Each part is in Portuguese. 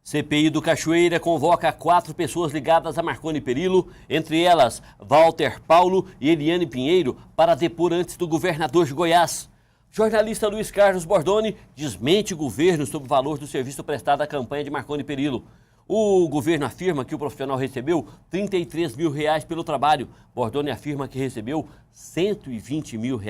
CPI do Cachoeira convoca 4 pessoas ligadas a Marconi Perillo, entre elas Walter Paulo e Eliane Pinheiro, para depor antes do governador de Goiás. Jornalista Luiz Carlos Bordoni desmente o governo sobre o valor do serviço prestado à campanha de Marconi Perillo. O governo afirma que o profissional recebeu R$33 mil pelo trabalho. Bordoni afirma que recebeu R$120 mil.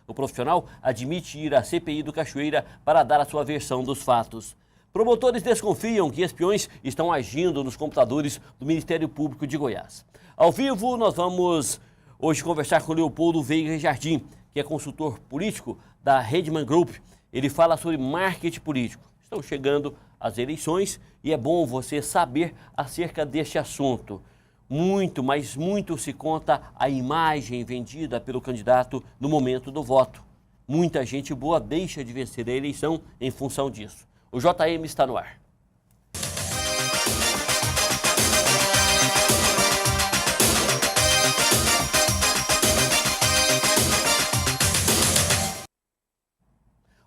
O profissional admite ir à CPI do Cachoeira para dar a sua versão dos fatos. Promotores desconfiam que espiões estão agindo nos computadores do Ministério Público de Goiás. Ao vivo, nós vamos hoje conversar com Leopoldo Veiga Jardim, que é consultor político da Redman Group. Ele fala sobre marketing político. Estão chegando as eleições e é bom você saber acerca deste assunto. Muito, mas muito se conta a imagem vendida pelo candidato no momento do voto. Muita gente boa deixa de vencer a eleição em função disso. O JM está no ar.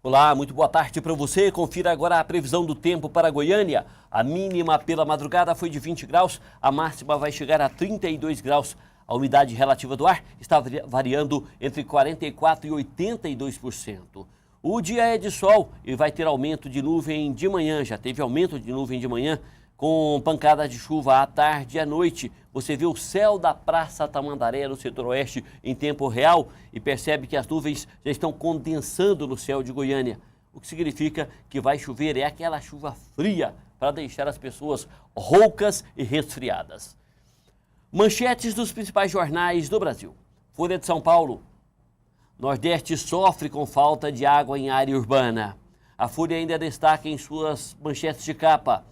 Olá, muito boa tarde para você. Confira agora a previsão do tempo para Goiânia. A mínima pela madrugada foi de 20 graus, a máxima vai chegar a 32 graus. A umidade relativa do ar está variando entre 44% e 82%. O dia é de sol e vai ter aumento de nuvem de manhã. Já teve aumento de nuvem de manhã com pancadas de chuva à tarde e à noite. Você vê o céu da Praça Tamandaré no setor oeste em tempo real e percebe que as nuvens já estão condensando no céu de Goiânia. O que significa que vai chover, é aquela chuva fria para deixar as pessoas roucas e resfriadas. Manchetes dos principais jornais do Brasil. Folha de São Paulo. Nordeste sofre com falta de água em área urbana. A Folha ainda destaca em suas manchetes de capa: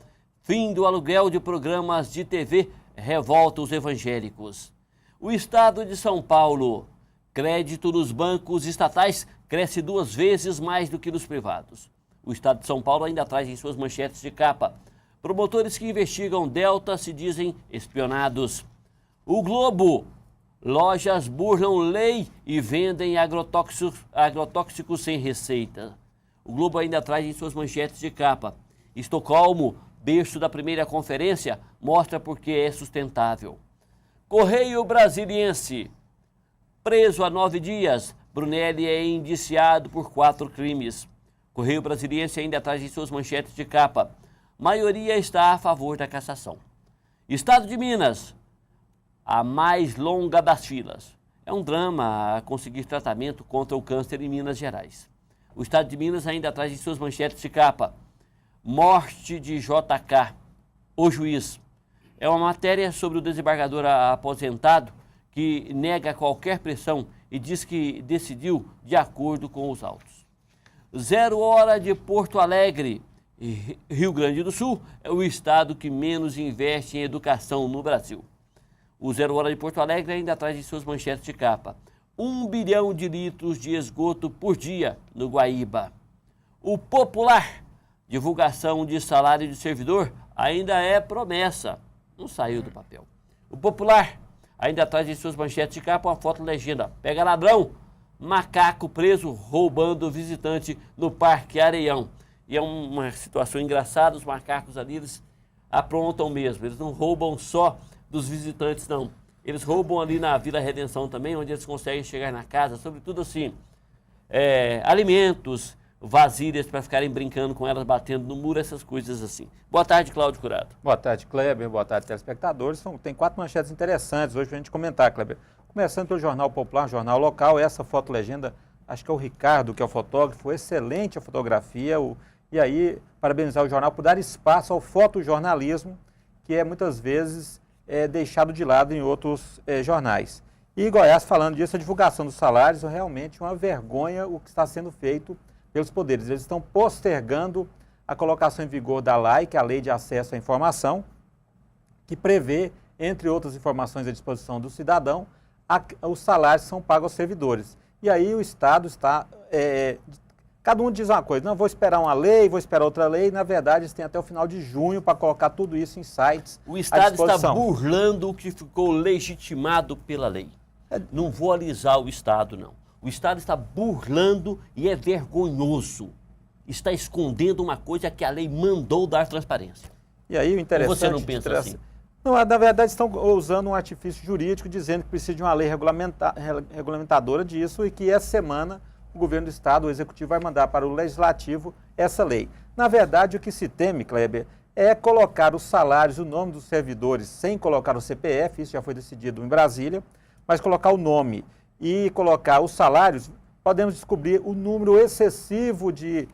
fim do aluguel de programas de TV revolta os evangélicos. O estado de São Paulo: crédito nos bancos estatais cresce 2 vezes mais do que nos privados. O estado de São Paulo ainda traz em suas manchetes de capa: promotores que investigam Delta se dizem espionados. O Globo: lojas burlam lei e vendem agrotóxicos sem receita. O Globo ainda traz em suas manchetes de capa: Estocolmo, berço da primeira conferência, mostra por que é sustentável. Correio Brasiliense: preso há 9 dias, Brunelli é indiciado por 4 crimes. Correio Brasiliense ainda traz em suas manchetes de capa: maioria está a favor da cassação. Estado de Minas: a mais longa das filas. É um drama conseguir tratamento contra o câncer em Minas Gerais. O estado de Minas ainda traz em suas manchetes de capa: morte de JK, o juiz. É uma matéria sobre o desembargador aposentado que nega qualquer pressão e diz que decidiu de acordo com os autos. 0 hora de Porto Alegre. Rio Grande do Sul é o estado que menos investe em educação no Brasil. O 0 hora de Porto Alegre ainda traz em suas manchetes de capa: 1 bilhão de litros de esgoto por dia no Guaíba. O Popular: divulgação de salário de servidor ainda é promessa, não saiu do papel. O Popular ainda traz em suas manchetes de capa uma foto legenda: pega ladrão, macaco preso roubando visitante no Parque Areião. E é uma situação engraçada, os macacos ali, eles aprontam mesmo, eles não roubam só dos visitantes, não. Eles roubam ali na Vila Redenção também, onde eles conseguem chegar na casa, sobretudo assim, alimentos, vasilhas para ficarem brincando com elas, batendo no muro, essas coisas assim. Boa tarde, Cláudio Curado. Boa tarde, Kleber. Boa tarde, telespectadores. Tem 4 manchetes interessantes hoje para a gente comentar, Kleber. Começando pelo Jornal Popular, jornal local, essa foto-legenda, acho que é o Ricardo, que é o fotógrafo, excelente a fotografia. E aí, parabenizar o jornal por dar espaço ao fotojornalismo, que é muitas vezes deixado de lado em outros jornais. E Goiás, falando disso, a divulgação dos salários é realmente uma vergonha o que está sendo feito pelos poderes. Eles estão postergando a colocação em vigor da LAI, que é a Lei de Acesso à Informação, que prevê, entre outras informações à disposição do cidadão, os salários que são pagos aos servidores. E aí o Estado está... cada um diz uma coisa: não, vou esperar uma lei, vou esperar outra lei. Na verdade, eles têm até o final de junho para colocar tudo isso em sites. O Estado está burlando o que ficou legitimado pela lei. Não vou alisar o Estado, não. O Estado está burlando e é vergonhoso. Está escondendo uma coisa que a lei mandou dar transparência. E aí o interessante... Ou você não pensa assim? Não, na verdade estão usando um artifício jurídico dizendo que precisa de uma lei regulamentadora disso e que essa semana o governo do estado, o executivo, vai mandar para o legislativo essa lei. Na verdade, o que se teme, Kleber, é colocar os salários, o nome dos servidores, sem colocar o CPF, isso já foi decidido em Brasília, mas colocar o nome e colocar os salários, podemos descobrir o número excessivo de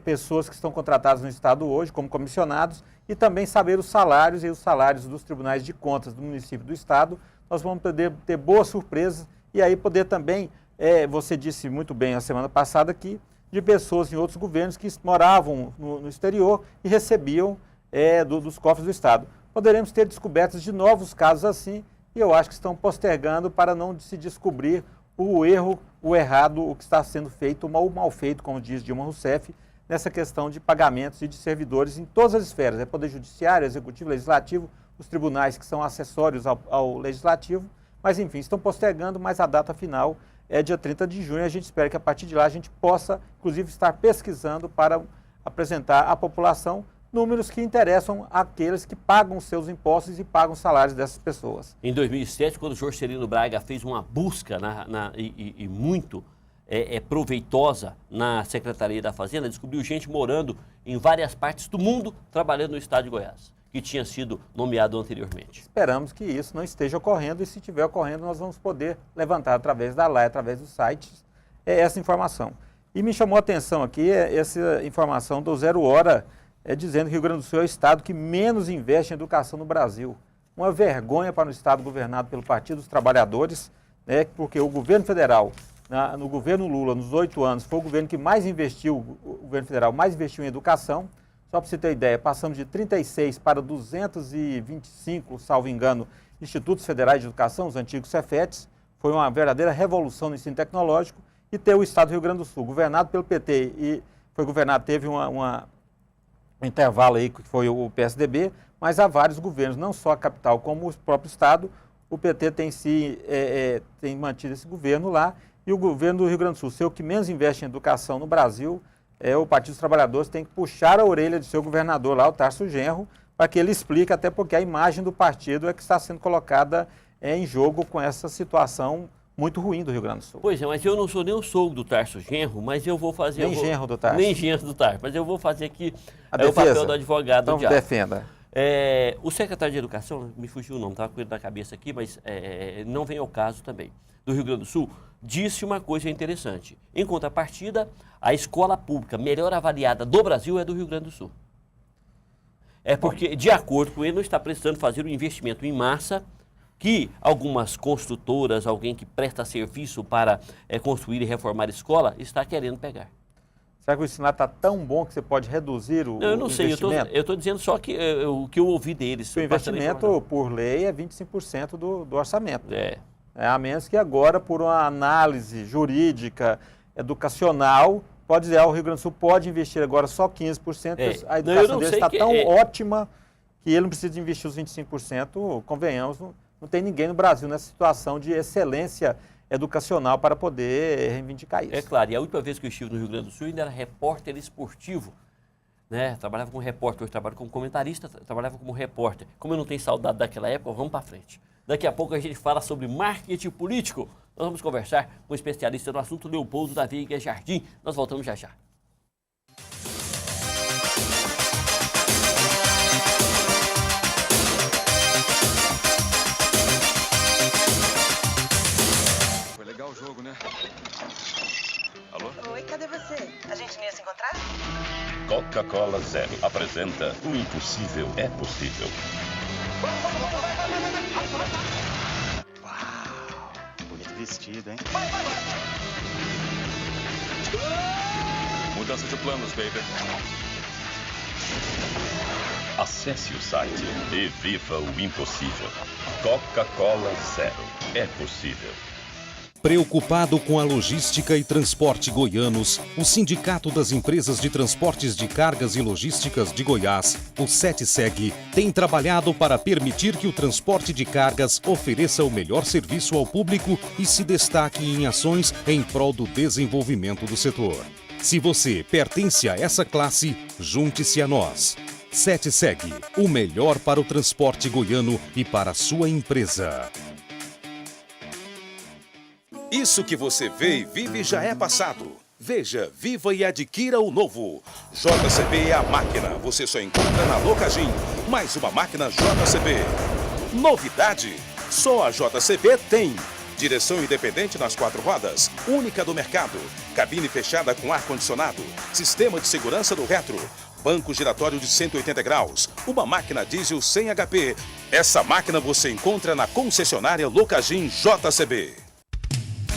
pessoas que estão contratadas no estado hoje como comissionados e também saber os salários e os salários dos tribunais de contas do município do estado. Nós vamos poder ter boas surpresas e aí poder também, você disse muito bem a semana passada aqui, de pessoas em outros governos que moravam no exterior e recebiam dos cofres do estado. Poderemos ter descobertas de novos casos assim e eu acho que estão postergando para não se descobrir o erro, o errado, o que está sendo feito, o mal feito, como diz Dilma Rousseff, nessa questão de pagamentos e de servidores em todas as esferas, Poder Judiciário, Executivo, Legislativo, os tribunais que são acessórios ao Legislativo, mas enfim, estão postergando, mas a data final é dia 30 de junho, a gente espera que a partir de lá a gente possa, inclusive, estar pesquisando para apresentar à população números que interessam àqueles que pagam seus impostos e pagam os salários dessas pessoas. Em 2007, quando o Juscelino Braga fez uma busca e muito proveitosa na Secretaria da Fazenda, descobriu gente morando em várias partes do mundo trabalhando no estado de Goiás, que tinha sido nomeado anteriormente. Esperamos que isso não esteja ocorrendo e se estiver ocorrendo nós vamos poder levantar através da LAI, através dos sites, essa informação. E me chamou a atenção aqui essa informação do Zero Hora, dizendo que o Rio Grande do Sul é o estado que menos investe em educação no Brasil. Uma vergonha para um estado governado pelo Partido dos Trabalhadores, porque o governo federal, no governo Lula, nos 8 anos, foi o governo que mais investiu, o governo federal mais investiu em educação. Só para você ter ideia, passamos de 36 para 225, salvo engano, institutos federais de educação, os antigos Cefetes. Foi uma verdadeira revolução no ensino tecnológico. E ter o estado do Rio Grande do Sul, governado pelo PT e foi governado, teve um intervalo aí que foi o PSDB, mas há vários governos, não só a capital como o próprio estado. O PT tem mantido esse governo lá e o governo do Rio Grande do Sul, ser o que menos investe em educação no Brasil, o Partido dos Trabalhadores tem que puxar a orelha do seu governador lá, o Tarso Genro, para que ele explique, até porque a imagem do partido é que está sendo colocada em jogo com essa situação muito ruim do Rio Grande do Sul. Pois é, mas eu não sou nem o sogro do Tarso Genro, mas eu vou fazer... Nem genro do Tarso. Nem genro do Tarso, mas eu vou fazer aqui o papel do advogado. Então defenda. O secretário de Educação, me fugiu o nome, estava com ele na cabeça aqui, mas não vem ao caso também, do Rio Grande do Sul, disse uma coisa interessante. Em contrapartida, a escola pública melhor avaliada do Brasil é do Rio Grande do Sul. Porque, de acordo com ele, não está precisando fazer um investimento em massa que algumas construtoras, alguém que presta serviço para construir e reformar escola, está querendo pegar. Será que o ensino está tão bom que você pode reduzir o investimento? Eu não sei, eu estou dizendo só que o que eu ouvi deles. O investimento, por lei, é 25% do orçamento. A menos que agora, por uma análise jurídica, educacional, pode dizer, o Rio Grande do Sul pode investir agora só 15%, a educação dele está tão ótima que ele não precisa investir os 25%, convenhamos, não tem ninguém no Brasil nessa situação de excelência educacional para poder reivindicar isso. É claro, e a última vez que eu estive no Rio Grande do Sul ainda era repórter esportivo, trabalhava como repórter, hoje trabalho como comentarista, trabalhava como repórter. Como eu não tenho saudade daquela época, vamos para frente. Daqui a pouco a gente fala sobre marketing político. Nós vamos conversar com o especialista no assunto, Leopoldo da Veiga Jardim. Nós voltamos já já. Foi legal o jogo, né? Alô? Oi, cadê você? A gente não ia se encontrar? Coca-Cola Zero apresenta O Impossível é Possível. Uau! Bonito vestido, hein? Mudança de planos, baby. Acesse o site e viva o impossível. Coca-Cola Zero. É possível. Preocupado com a logística e transporte goianos, o Sindicato das Empresas de Transportes de Cargas e Logísticas de Goiás, o SETSEG, tem trabalhado para permitir que o transporte de cargas ofereça o melhor serviço ao público e se destaque em ações em prol do desenvolvimento do setor. Se você pertence a essa classe, junte-se a nós. 7Seg, o melhor para o transporte goiano e para a sua empresa. Isso que você vê e vive já é passado. Veja, viva e adquira o novo. JCB é a máquina. Você só encontra na Locagin. Mais uma máquina JCB. Novidade. Só a JCB tem. Direção independente nas 4 rodas. Única do mercado. Cabine fechada com ar-condicionado. Sistema de segurança do retro. Banco giratório de 180 graus. Uma máquina diesel sem HP. Essa máquina você encontra na concessionária Locagin JCB.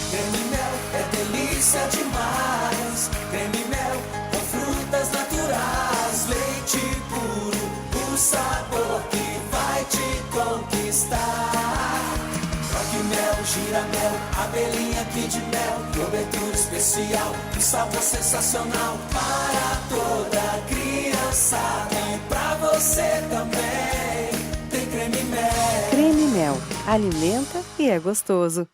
Creme Mel é delícia demais. Creme Mel com frutas naturais. Leite puro, o sabor que vai te conquistar. Croque Mel, gira mel, abelhinha Kid Mel. Cobertura especial, um sabor sensacional. Para toda criançada e pra você também. Tem Creme Mel. Creme Mel, alimenta e é gostoso.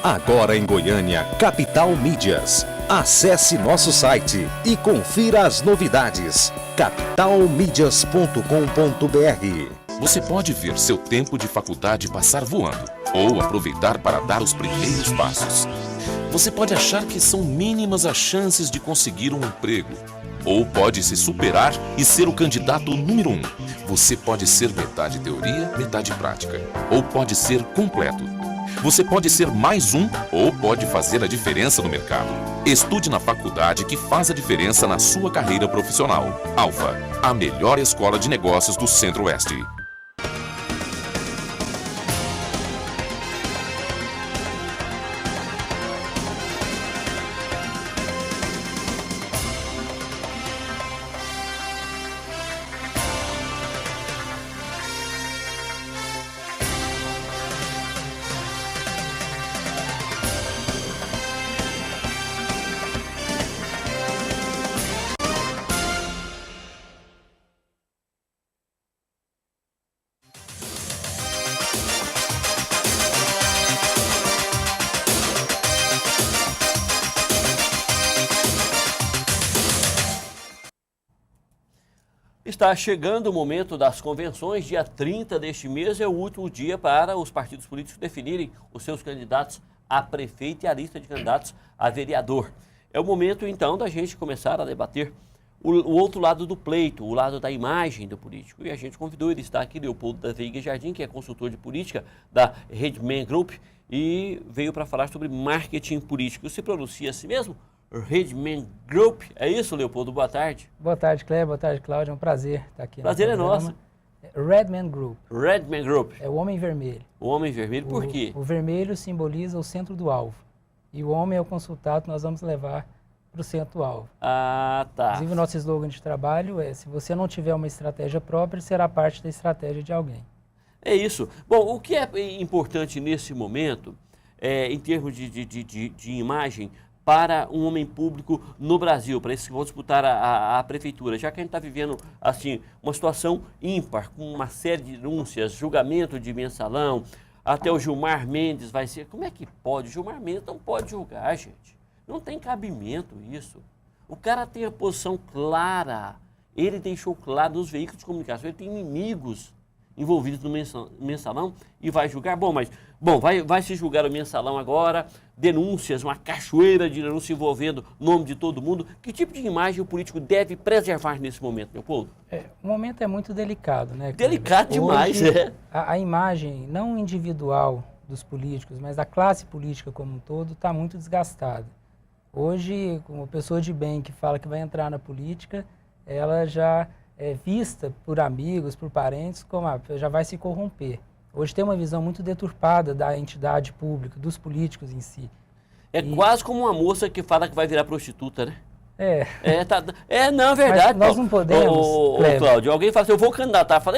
Agora em Goiânia, Capital Mídias. Acesse nosso site e confira as novidades. capitalmídias.com.br. Você pode ver seu tempo de faculdade passar voando ou aproveitar para dar os primeiros passos. Você pode achar que são mínimas as chances de conseguir um emprego. Ou pode se superar e ser o candidato número 1. Você pode ser metade teoria, metade prática. Ou pode ser completo. Você pode ser mais um ou pode fazer a diferença no mercado. Estude na faculdade que faz a diferença na sua carreira profissional. Alfa, a melhor escola de negócios do Centro-Oeste. Está chegando o momento das convenções. Dia 30 deste mês é o último dia para os partidos políticos definirem os seus candidatos a prefeito e a lista de candidatos a vereador. É o momento, então, da gente começar a debater o outro lado do pleito, o lado da imagem do político. E a gente convidou, ele está aqui, Leopoldo da Veiga Jardim, que é consultor de política da Redman Group, e veio para falar sobre marketing político. Se pronuncia assim mesmo? Redman Group, é isso, Leopoldo? Boa tarde. Boa tarde, Cléber. Boa tarde, Cláudio. É um prazer estar aqui. Prazer é nosso. Redman Group. Redman Group. É o homem vermelho. O homem vermelho, por quê? O vermelho simboliza o centro do alvo. E o homem é o consultado que nós vamos levar para o centro do alvo. Ah, tá. Inclusive, o nosso slogan de trabalho é: se você não tiver uma estratégia própria, será parte da estratégia de alguém. É isso. Bom, o que é importante nesse momento, em termos de imagem, para um homem público no Brasil, para esses que vão disputar a prefeitura, já que a gente está vivendo assim uma situação ímpar, com uma série de denúncias, julgamento de mensalão, até o Gilmar Mendes vai ser... Como é que pode? O Gilmar Mendes não pode julgar, gente. Não tem cabimento isso. O cara tem a posição clara, ele deixou claro nos veículos de comunicação, ele tem inimigos envolvidos no mensalão e vai julgar. Vai se julgar o mensalão agora, denúncias, uma cachoeira de denúncias envolvendo o nome de todo mundo. Que tipo de imagem o político deve preservar nesse momento, Leopoldo? O momento é muito delicado, né? Delicado demais, hoje, a imagem, não individual dos políticos, mas da classe política como um todo, está muito desgastada. Hoje, uma pessoa de bem que fala que vai entrar na política, ela já é vista por amigos, por parentes, como já vai se corromper. Hoje tem uma visão muito deturpada da entidade pública, dos políticos em si. Quase como uma moça que fala que vai virar prostituta, né? Não, é verdade. Mas nós não podemos, Cláudio, alguém fala assim, eu vou candidatar, fala,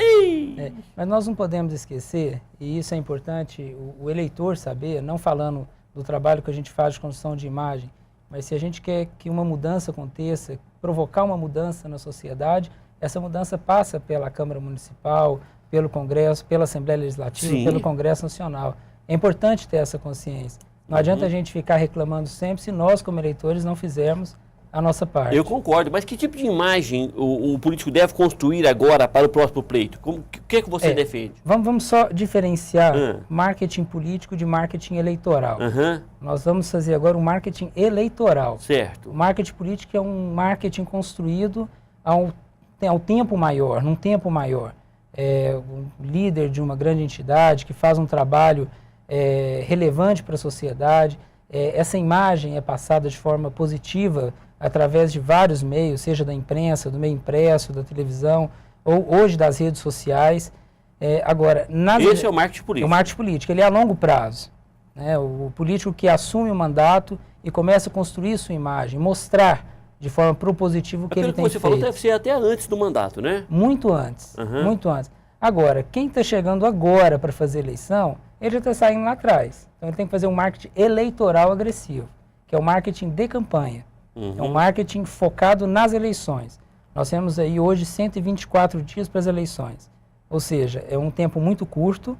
mas nós não podemos esquecer, e isso é importante, o eleitor saber, não falando do trabalho que a gente faz de construção de imagem, mas se a gente quer que uma mudança aconteça, provocar uma mudança na sociedade, essa mudança passa pela Câmara Municipal, pelo Congresso, pela Assembleia Legislativa, Sim. pelo Congresso Nacional. É importante ter essa consciência. Não adianta a gente ficar reclamando sempre se nós, como eleitores, não fizermos a nossa parte. Eu concordo, mas que tipo de imagem o político deve construir agora para o próximo pleito? O que é que você defende? Vamos só diferenciar marketing político de marketing eleitoral. Nós vamos fazer agora um marketing eleitoral. Certo. O marketing político é um marketing construído ao tempo maior, num tempo maior. Um líder de uma grande entidade que faz um trabalho relevante para a sociedade. Essa imagem é passada de forma positiva através de vários meios, seja da imprensa, do meio impresso, da televisão, ou hoje das redes sociais. Agora, esse é o marketing político. O marketing político, ele é a longo prazo. Né? O político que assume o mandato e começa a construir sua imagem, mostrar de forma propositiva o que ele tem feito. Você falou, deve ser até antes do mandato, né? Muito antes, muito antes. Agora, quem está chegando agora para fazer eleição, ele já está saindo lá atrás. Então ele tem que fazer um marketing eleitoral agressivo, que é o marketing de campanha. É um marketing focado nas eleições. Nós temos aí hoje 124 dias para as eleições. Ou seja, é um tempo muito curto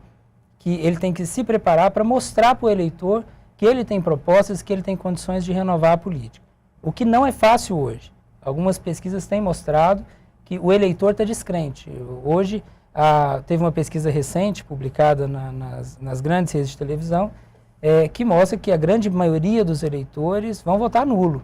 que ele tem que se preparar para mostrar para o eleitor que ele tem propostas, que ele tem condições de renovar a política. O que não é fácil hoje. Algumas pesquisas têm mostrado que o eleitor está descrente. Hoje, teve uma pesquisa recente, publicada nas grandes redes de televisão, que mostra que a grande maioria dos eleitores vão votar nulo.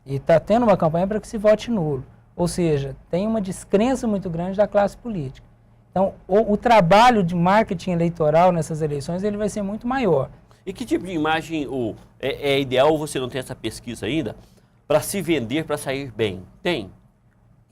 E está tendo uma campanha para que se vote nulo. Ou seja, tem uma descrença muito grande da classe política. Então, o trabalho de marketing eleitoral nessas eleições ele vai ser muito maior. E que tipo de imagem é ideal, você não tem essa pesquisa ainda, para se vender, para sair bem? Tem?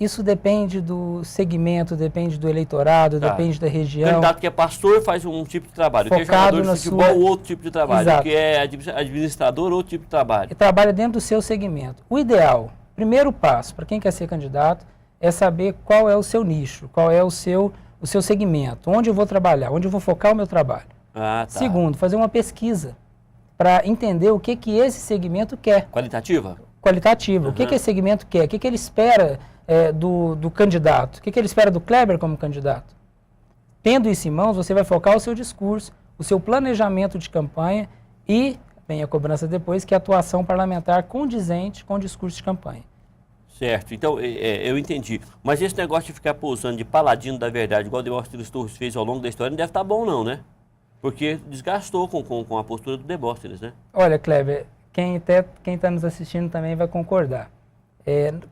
Isso depende do segmento, depende do eleitorado, depende da região. O candidato que é pastor faz um tipo de trabalho, focado que é jogador de futebol, outro tipo de trabalho, Exato. que é administrador, outro tipo de trabalho. E trabalha dentro do seu segmento. O ideal, primeiro passo, para quem quer ser candidato, é saber qual é o seu nicho, qual é o seu segmento, onde eu vou trabalhar, onde eu vou focar o meu trabalho. Segundo, fazer uma pesquisa para entender o que esse segmento quer. Qualitativa? Qualitativa. O que esse segmento quer, o que ele espera do candidato, o que ele espera do Kleber como candidato. Tendo isso em mãos, você vai focar o seu discurso, o seu planejamento de campanha e, vem a cobrança depois, que é a atuação parlamentar condizente com o discurso de campanha. Certo, então eu entendi. Mas esse negócio de ficar pousando de paladino da verdade, igual o Demóstenes Torres fez ao longo da história, não deve estar bom não, né? Porque desgastou com a postura do Demóstenes, né? Olha, Kleber, quem está nos assistindo também vai concordar.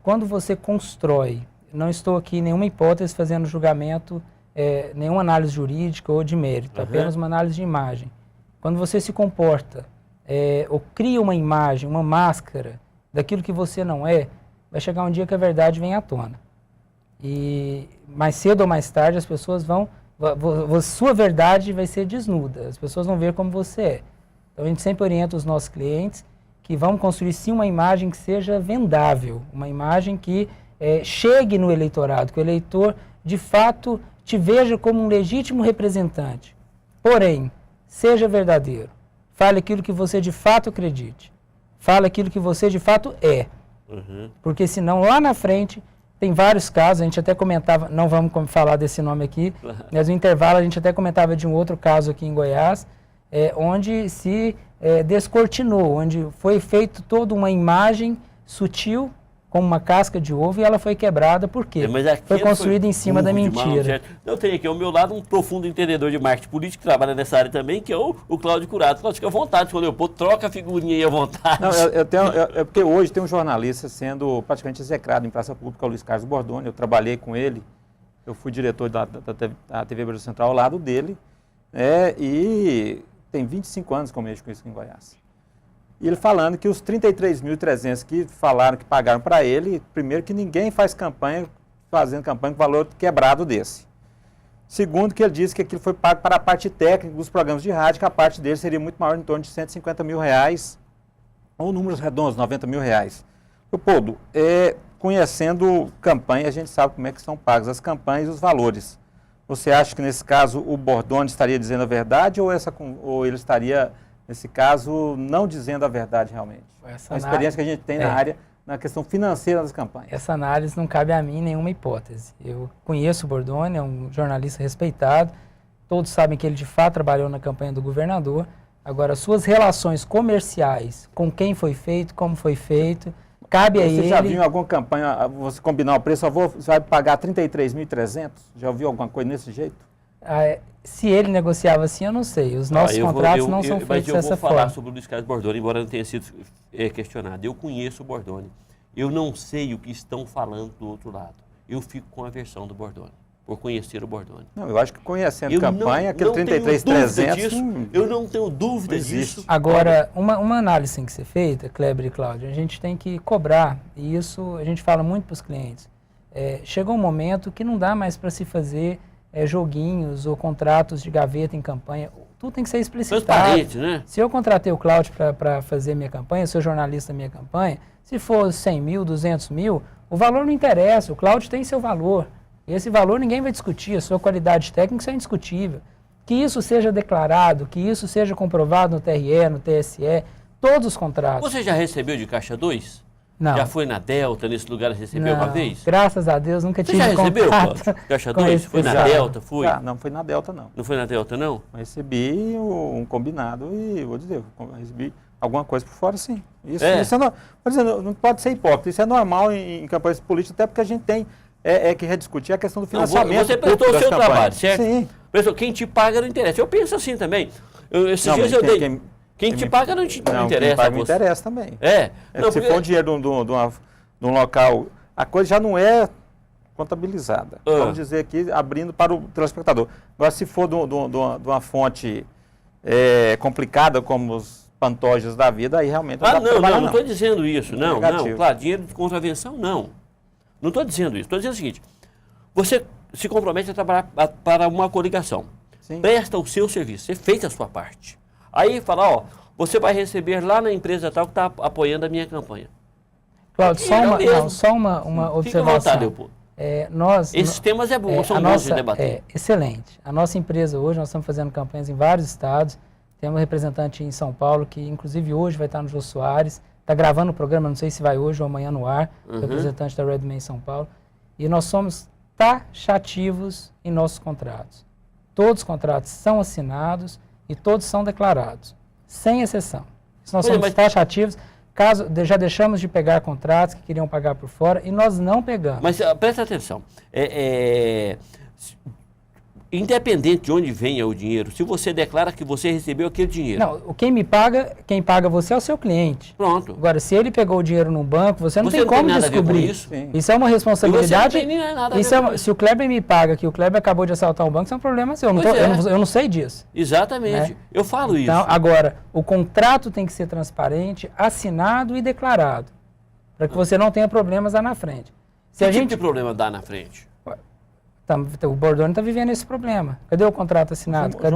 Quando você constrói, não estou aqui em nenhuma hipótese fazendo julgamento, nenhuma análise jurídica ou de mérito, apenas uma análise de imagem. Quando você se comporta ou cria uma imagem, uma máscara daquilo que você não é, vai chegar um dia que a verdade vem à tona. E mais cedo ou mais tarde as pessoas sua verdade vai ser desnuda, as pessoas vão ver como você é. Então a gente sempre orienta os nossos clientes que vão construir sim uma imagem que seja vendável, uma imagem que chegue no eleitorado, que o eleitor de fato te veja como um legítimo representante. Porém, seja verdadeiro, fale aquilo que você de fato acredite, fale aquilo que você de fato é. Porque senão lá na frente tem vários casos, a gente até comentava, não vamos falar desse nome aqui, mas no intervalo a gente até comentava de um outro caso aqui em Goiás, onde se descortinou, onde foi feito toda uma imagem sutil, como uma casca de ovo, e ela foi quebrada, por quê? Foi construída em cima da mentira. Eu tenho aqui ao meu lado um profundo entendedor de marketing político, que trabalha nessa área também, que é o Cláudio Curato. Cláudio, fica à vontade, quando eu pôr, troca a figurinha aí à vontade. Não, porque hoje tem um jornalista sendo praticamente execrado em praça pública, o Luiz Carlos Bordoni. Eu trabalhei com ele, eu fui diretor da TV Brasil Central ao lado dele, e tem 25 anos que eu mexo com isso em Goiás. E ele falando que os 33.300 que falaram que pagaram para ele, primeiro que ninguém faz campanha, fazendo campanha com valor quebrado desse. Segundo que ele disse que aquilo foi pago para a parte técnica dos programas de rádio, que a parte dele seria muito maior, em torno de R$150 mil, ou números redondos, R$90 mil. Leopoldo, conhecendo campanha, a gente sabe como é que são pagas as campanhas e os valores. Você acha que nesse caso o Bordoni estaria dizendo a verdade ou ele estaria nesse caso, não dizendo a verdade realmente. Essa a experiência que a gente tem na área, na questão financeira das campanhas. Essa análise não cabe a mim nenhuma hipótese. Eu conheço o Bordoni, é um jornalista respeitado, todos sabem que ele de fato trabalhou na campanha do governador. Agora, suas relações comerciais, com quem foi feito, como foi feito, cabe a ele... Você já viu em alguma campanha, você combinar o preço, você vai pagar 33.300? Já ouviu alguma coisa desse jeito? Se ele negociava assim, eu não sei. Os nossos contratos não são feitos dessa forma. Mas eu vou falar sobre o Luiz Carlos Bordoni, embora não tenha sido questionado. Eu conheço o Bordoni. Eu não sei o que estão falando do outro lado. Eu fico com a versão do Bordoni, por conhecer o Bordoni. Não, eu acho que conhecendo campanha, aquele 33.300... Eu não tenho dúvida disso. Agora, uma análise tem que ser feita, Kleber e Cláudio, a gente tem que cobrar, e isso a gente fala muito para os clientes. Chegou um momento que não dá mais para se fazer joguinhos ou contratos de gaveta em campanha. Tudo tem que ser explicitado. Transparente, né? Se eu contratei o Cláudio para fazer minha campanha, sou jornalista da minha campanha, se for 100 mil, 200 mil, o valor não interessa, o Cláudio tem seu valor. Esse valor ninguém vai discutir, a sua qualidade técnica é indiscutível. Que isso seja declarado, que isso seja comprovado no TRE, no TSE, todos os contratos. Você já recebeu de Caixa 2? Não. Já foi na Delta, nesse lugar, recebeu uma vez? Graças a Deus, nunca tive contato. Você já recebeu, Cláudio? Caixa 2? Foi na Delta? Foi? Não foi na Delta, não. Não foi na Delta, não? Eu recebi um combinado e, vou dizer, recebi alguma coisa por fora, sim. Isso não pode ser hipócrita, isso é normal em campanhas políticas, até porque a gente tem que rediscutir a questão do financiamento. Não, você prestou o seu trabalho, certo? Sim. Quem te paga não interessa. Eu penso assim também. Esses dias eu dei... Quem te paga não interessa. Quem paga me interessa também. Se for dinheiro de um local, a coisa já não é contabilizada. Vamos dizer aqui, abrindo para o telespectador. Agora, se for de uma fonte complicada, como os pantojas da vida, aí realmente não estou dizendo isso. Não, claro, dinheiro de contravenção, não. Não estou dizendo isso. Estou dizendo o seguinte, você se compromete a trabalhar para uma coligação. Sim. Presta o seu serviço, você fez a sua parte. Aí fala, você vai receber lá na empresa tal que está apoiando a minha campanha. Cláudio, só uma observação. Fica à vontade, Leopoldo. Esses temas são bons de debater. Excelente. A nossa empresa hoje, nós estamos fazendo campanhas em vários estados. Temos um representante em São Paulo, que inclusive hoje vai estar no Jô Soares. Está gravando o programa, não sei se vai hoje ou amanhã no ar. Representante da Redman em São Paulo. E nós somos taxativos em nossos contratos. Todos os contratos são assinados e todos são declarados, sem exceção. Se nós somos taxativos, já deixamos de pegar contratos que queriam pagar por fora e nós não pegamos. Mas presta atenção, independente de onde venha o dinheiro, se você declara que você recebeu aquele dinheiro... Não, quem paga você é o seu cliente. Pronto. Agora, se ele pegou o dinheiro num banco, você não tem como descobrir. Isso é uma responsabilidade. Se o Kleber me paga que o Kleber acabou de assaltar um banco, isso é um problema seu. Eu não sei disso. Exatamente. Né? Eu falo isso. Então, agora, o contrato tem que ser transparente, assinado e declarado, para que você não tenha problemas lá na frente. Que tipo de problema dá na frente? O Bordoni está vivendo esse problema. Cadê o contrato assinado? Cadê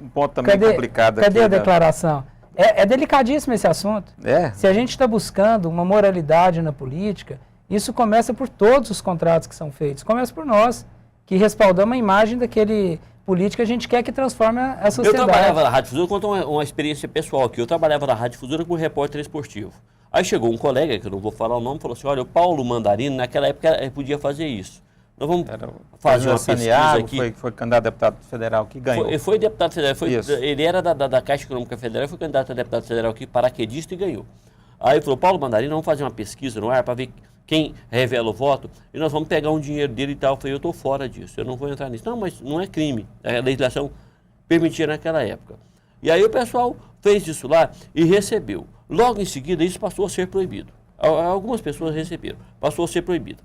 um ponto também complicado cadê a declaração? É delicadíssimo esse assunto. Se a gente está buscando uma moralidade na política, isso começa por todos os contratos que são feitos. Começa por nós, que respaldamos a imagem daquele político que a gente quer que transforme a sociedade. Eu trabalhava na Rádio Difusora, vou contar uma experiência pessoal aqui. Eu trabalhava na Rádio Difusora como repórter esportivo. Aí chegou um colega, que eu não vou falar o nome, falou assim, olha, o Paulo Mandarino, naquela época, podia fazer isso. Nós vamos fazer uma pesquisa aqui. Foi candidato a deputado federal que ganhou. Foi deputado federal. Ele era da Caixa Econômica Federal, foi candidato a deputado federal aqui, paraquedista, e ganhou. Aí falou, Paulo Mandarino, vamos fazer uma pesquisa no ar para ver quem revela o voto e nós vamos pegar um dinheiro dele e tal. Eu falei, eu estou fora disso, eu não vou entrar nisso. Não, mas não é crime. A legislação permitia naquela época. E aí o pessoal fez isso lá e recebeu. Logo em seguida, isso passou a ser proibido. Algumas pessoas receberam, passou a ser proibido.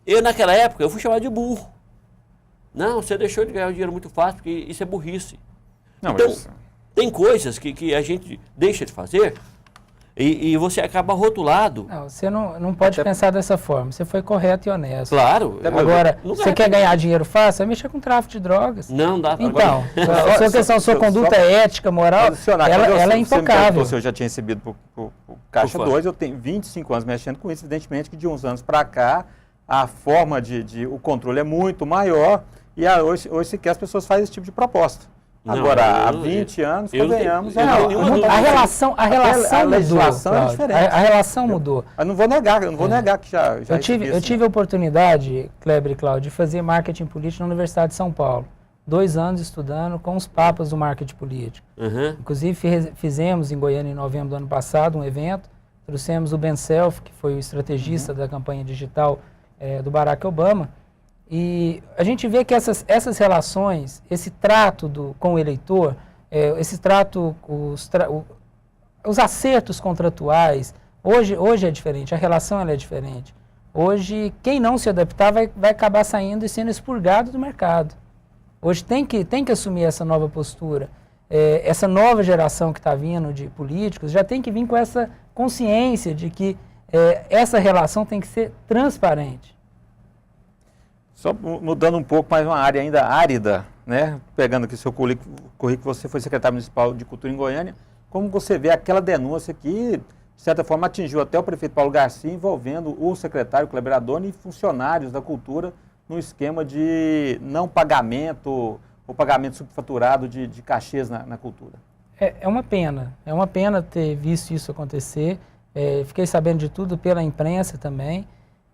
Eu, naquela época, eu fui chamado de burro. Não, você deixou de ganhar o dinheiro muito fácil, porque isso é burrice. Não, então, tem coisas que a gente deixa de fazer e você acaba rotulado. Não, você não pode pensar dessa forma. Você foi correto e honesto. Claro. Agora, você quer ganhar dinheiro fácil, vai mexer com tráfico de drogas. Não dá. Então, sua conduta ética, moral, ela é intocável. Se eu já tinha recebido por Caixa 2, eu tenho 25 anos mexendo com isso, evidentemente que de uns anos para cá, a forma o controle é muito maior e hoje sequer as pessoas fazem esse tipo de proposta. Agora, há 20 anos, convenhamos, a relação legislação mudou, é diferente. A relação mudou. Eu não vou negar que já eu tive a oportunidade, Kleber e Cláudio, de fazer marketing político na Universidade de São Paulo. 2 anos estudando com os papas do marketing político. Inclusive, fizemos em Goiânia, em novembro do ano passado, um evento. Trouxemos o Ben Self, que foi o estrategista da campanha digital do Barack Obama. E a gente vê que essas relações, esse trato com o eleitor, esse trato, os acertos contratuais, hoje é diferente, a relação ela é diferente. Hoje, quem não se adaptar vai acabar saindo e sendo expurgado do mercado. Hoje tem que assumir essa nova postura. Essa nova geração que está vindo de políticos já tem que vir com essa consciência de que essa relação tem que ser transparente. Só mudando um pouco, mais uma área ainda árida, né? Pegando aqui seu currículo, você foi secretário municipal de Cultura em Goiânia, como você vê aquela denúncia que, de certa forma, atingiu até o prefeito Paulo Garcia, envolvendo o secretário Kleber Adorni e funcionários da cultura no esquema de não pagamento ou pagamento subfaturado de cachês na cultura? É uma pena ter visto isso acontecer. Fiquei sabendo de tudo pela imprensa também,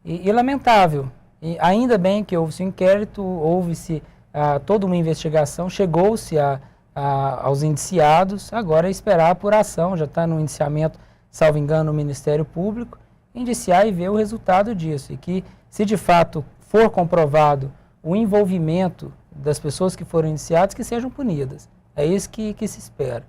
e lamentável. E ainda bem que houve-se um inquérito, houve-se toda uma investigação, chegou-se aos indiciados, agora é esperar a apuração, já está no indiciamento, salvo engano, no Ministério Público, indiciar e ver o resultado disso, e que, se de fato for comprovado o envolvimento das pessoas que foram indiciadas, que sejam punidas. É isso que se espera.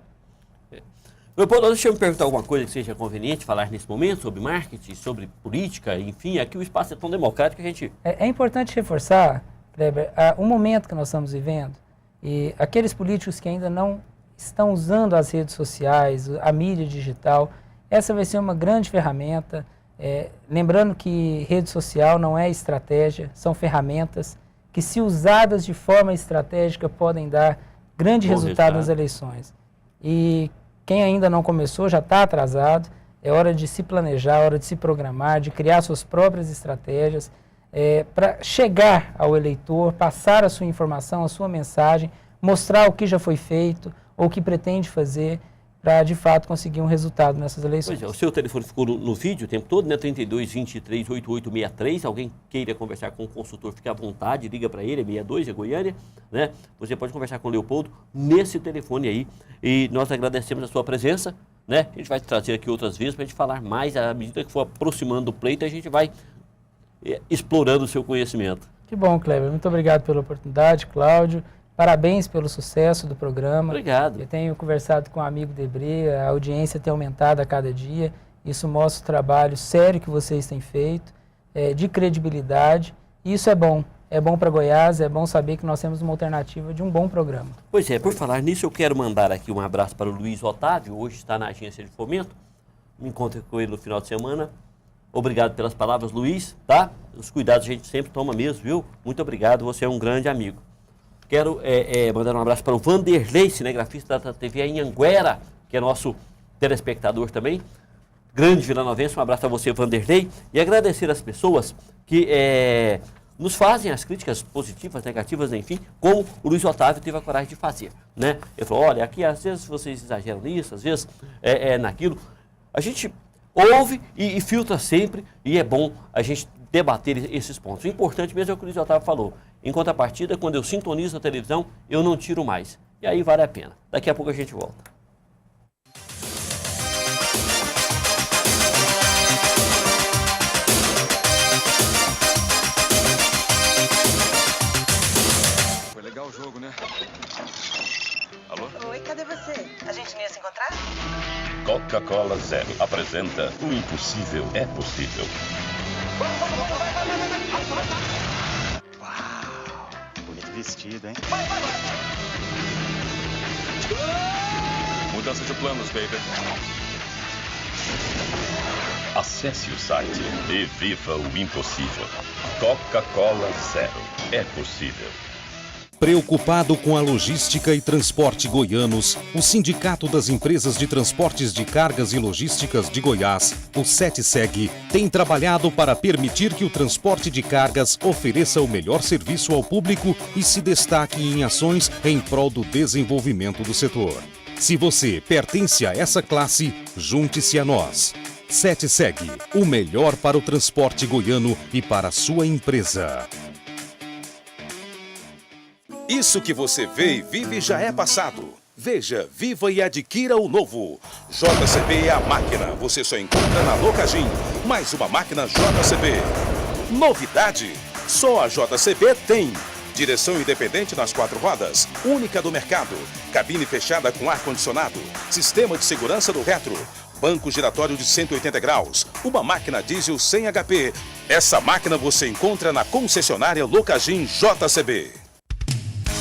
Leopoldo, deixa eu me perguntar alguma coisa que seja conveniente falar nesse momento sobre marketing, sobre política, enfim, aqui o espaço é tão democrático que a gente... É importante reforçar, Kleber, o momento que nós estamos vivendo, e aqueles políticos que ainda não estão usando as redes sociais, a mídia digital, essa vai ser uma grande ferramenta. Lembrando que rede social não é estratégia, são ferramentas que, se usadas de forma estratégica, podem dar grande resultado nas eleições. E quem ainda não começou já está atrasado, é hora de se planejar, hora de se programar, de criar suas próprias estratégias para chegar ao eleitor, passar a sua informação, a sua mensagem, mostrar o que já foi feito ou o que pretende fazer para, de fato, conseguir um resultado nessas eleições. Pois é, o seu telefone ficou no vídeo o tempo todo, né? 32 23 8863. Alguém queira conversar com o consultor, fique à vontade, liga para ele, é 62, é Goiânia, né? Você pode conversar com o Leopoldo nesse telefone aí. E nós agradecemos a sua presença, né? A gente vai trazer aqui outras vezes para a gente falar mais. À medida que for aproximando do pleito, a gente vai explorando o seu conhecimento. Que bom, Kleber. Muito obrigado pela oportunidade, Cláudio. Parabéns pelo sucesso do programa. Obrigado. Eu tenho conversado com o amigo Debré, a audiência tem aumentado a cada dia. Isso mostra o trabalho sério que vocês têm feito, de credibilidade. E isso é bom. É bom para Goiás, é bom saber que nós temos uma alternativa de um bom programa. Pois é, por falar nisso, eu quero mandar aqui um abraço para o Luiz Otávio, hoje está na agência de fomento. Me encontro com ele no final de semana. Obrigado pelas palavras, Luiz, tá? Os cuidados a gente sempre toma mesmo, viu? Muito obrigado, você é um grande amigo. Quero mandar um abraço para o Vanderlei, cinegrafista da TV em Anguera, que é nosso telespectador também. Grande vilanovense, um abraço a você, Vanderlei. E agradecer às pessoas que nos fazem as críticas positivas, negativas, enfim, como o Luiz Otávio teve a coragem de fazer, né? Ele falou, olha, aqui às vezes vocês exageram nisso, às vezes naquilo. A gente ouve e filtra sempre, e é bom a gente debater esses pontos. O importante mesmo é o que o Luiz Otávio falou. Em contrapartida, quando eu sintonizo a televisão, eu não tiro mais. E aí vale a pena. Daqui a pouco a gente volta. Foi legal o jogo, né? Alô? Oi, cadê você? A gente não ia se encontrar? Coca-Cola Zero apresenta O Impossível é Possível. Uau, bonito vestido, hein? Mudança de planos, baby. Acesse o site e viva o impossível. Coca-Cola Zero é possível. Preocupado com a logística e transporte goianos, o Sindicato das Empresas de Transportes de Cargas e Logísticas de Goiás, o SETSEG, tem trabalhado para permitir que o transporte de cargas ofereça o melhor serviço ao público e se destaque em ações em prol do desenvolvimento do setor. Se você pertence a essa classe, junte-se a nós. SETSEG, o melhor para o transporte goiano e para a sua empresa. Isso que você vê e vive já é passado. Veja, viva e adquira o novo. JCB é a máquina. Você só encontra na Locagin. Mais uma máquina JCB. Novidade. Só a JCB tem. Direção independente nas 4 rodas. Única do mercado. Cabine fechada com ar-condicionado. Sistema de segurança do retro. Banco giratório de 180 graus. Uma máquina diesel sem HP. Essa máquina você encontra na concessionária Locagin JCB.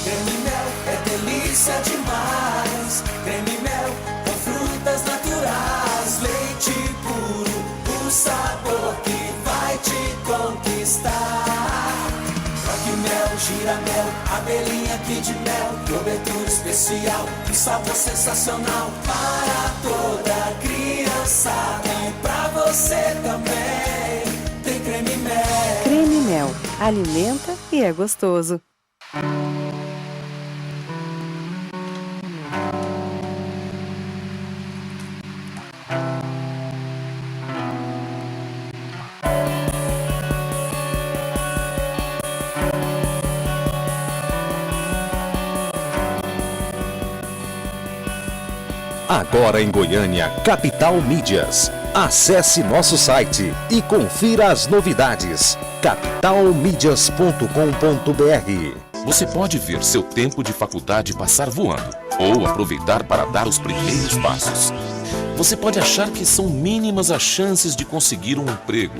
Creme Mel é delícia demais. Creme Mel com frutas naturais. Leite puro, o sabor que vai te conquistar. Roque mel, giramel, abelhinha Kid Mel. Cobertura especial, um sabor sensacional. Para toda criança e pra você também. Tem Creme Mel. Creme Mel, alimenta e é gostoso. Agora em Goiânia, Capital Mídias. Acesse nosso site e confira as novidades. capitalmídias.com.br. Você pode ver seu tempo de faculdade passar voando ou aproveitar para dar os primeiros passos. Você pode achar que são mínimas as chances de conseguir um emprego.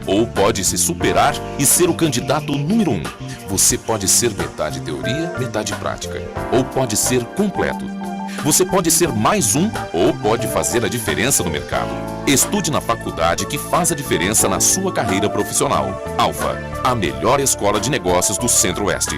Ou pode se superar e ser o candidato número 1. Você pode ser metade teoria, metade prática. Ou pode ser completo. Você pode ser mais um ou pode fazer a diferença no mercado. Estude na faculdade que faz a diferença na sua carreira profissional. Alfa, a melhor escola de negócios do Centro-Oeste.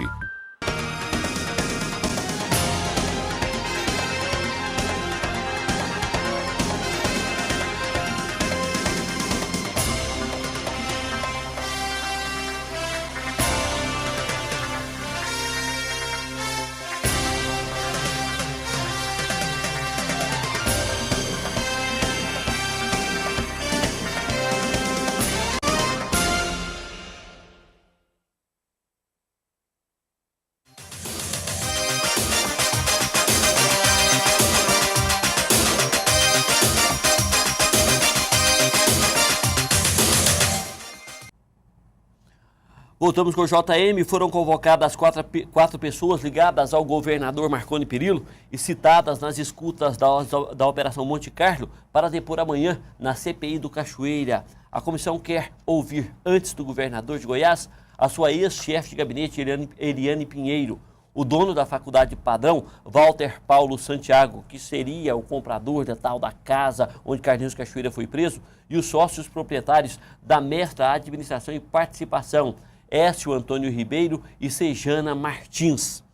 Voltamos com o JM. Foram convocadas quatro pessoas ligadas ao governador Marconi Perillo e citadas nas escutas da Operação Monte Carlo para depor amanhã na CPI do Cachoeira. A comissão quer ouvir, antes do governador de Goiás, a sua ex-chefe de gabinete, Eliane Pinheiro, o dono da Faculdade Padrão, Walter Paulo Santiago, que seria o comprador da casa onde Carlinhos Cachoeira foi preso, e os sócios proprietários da Mestra Administração e Participação, Écio Antônio Ribeiro e Sejana Martins.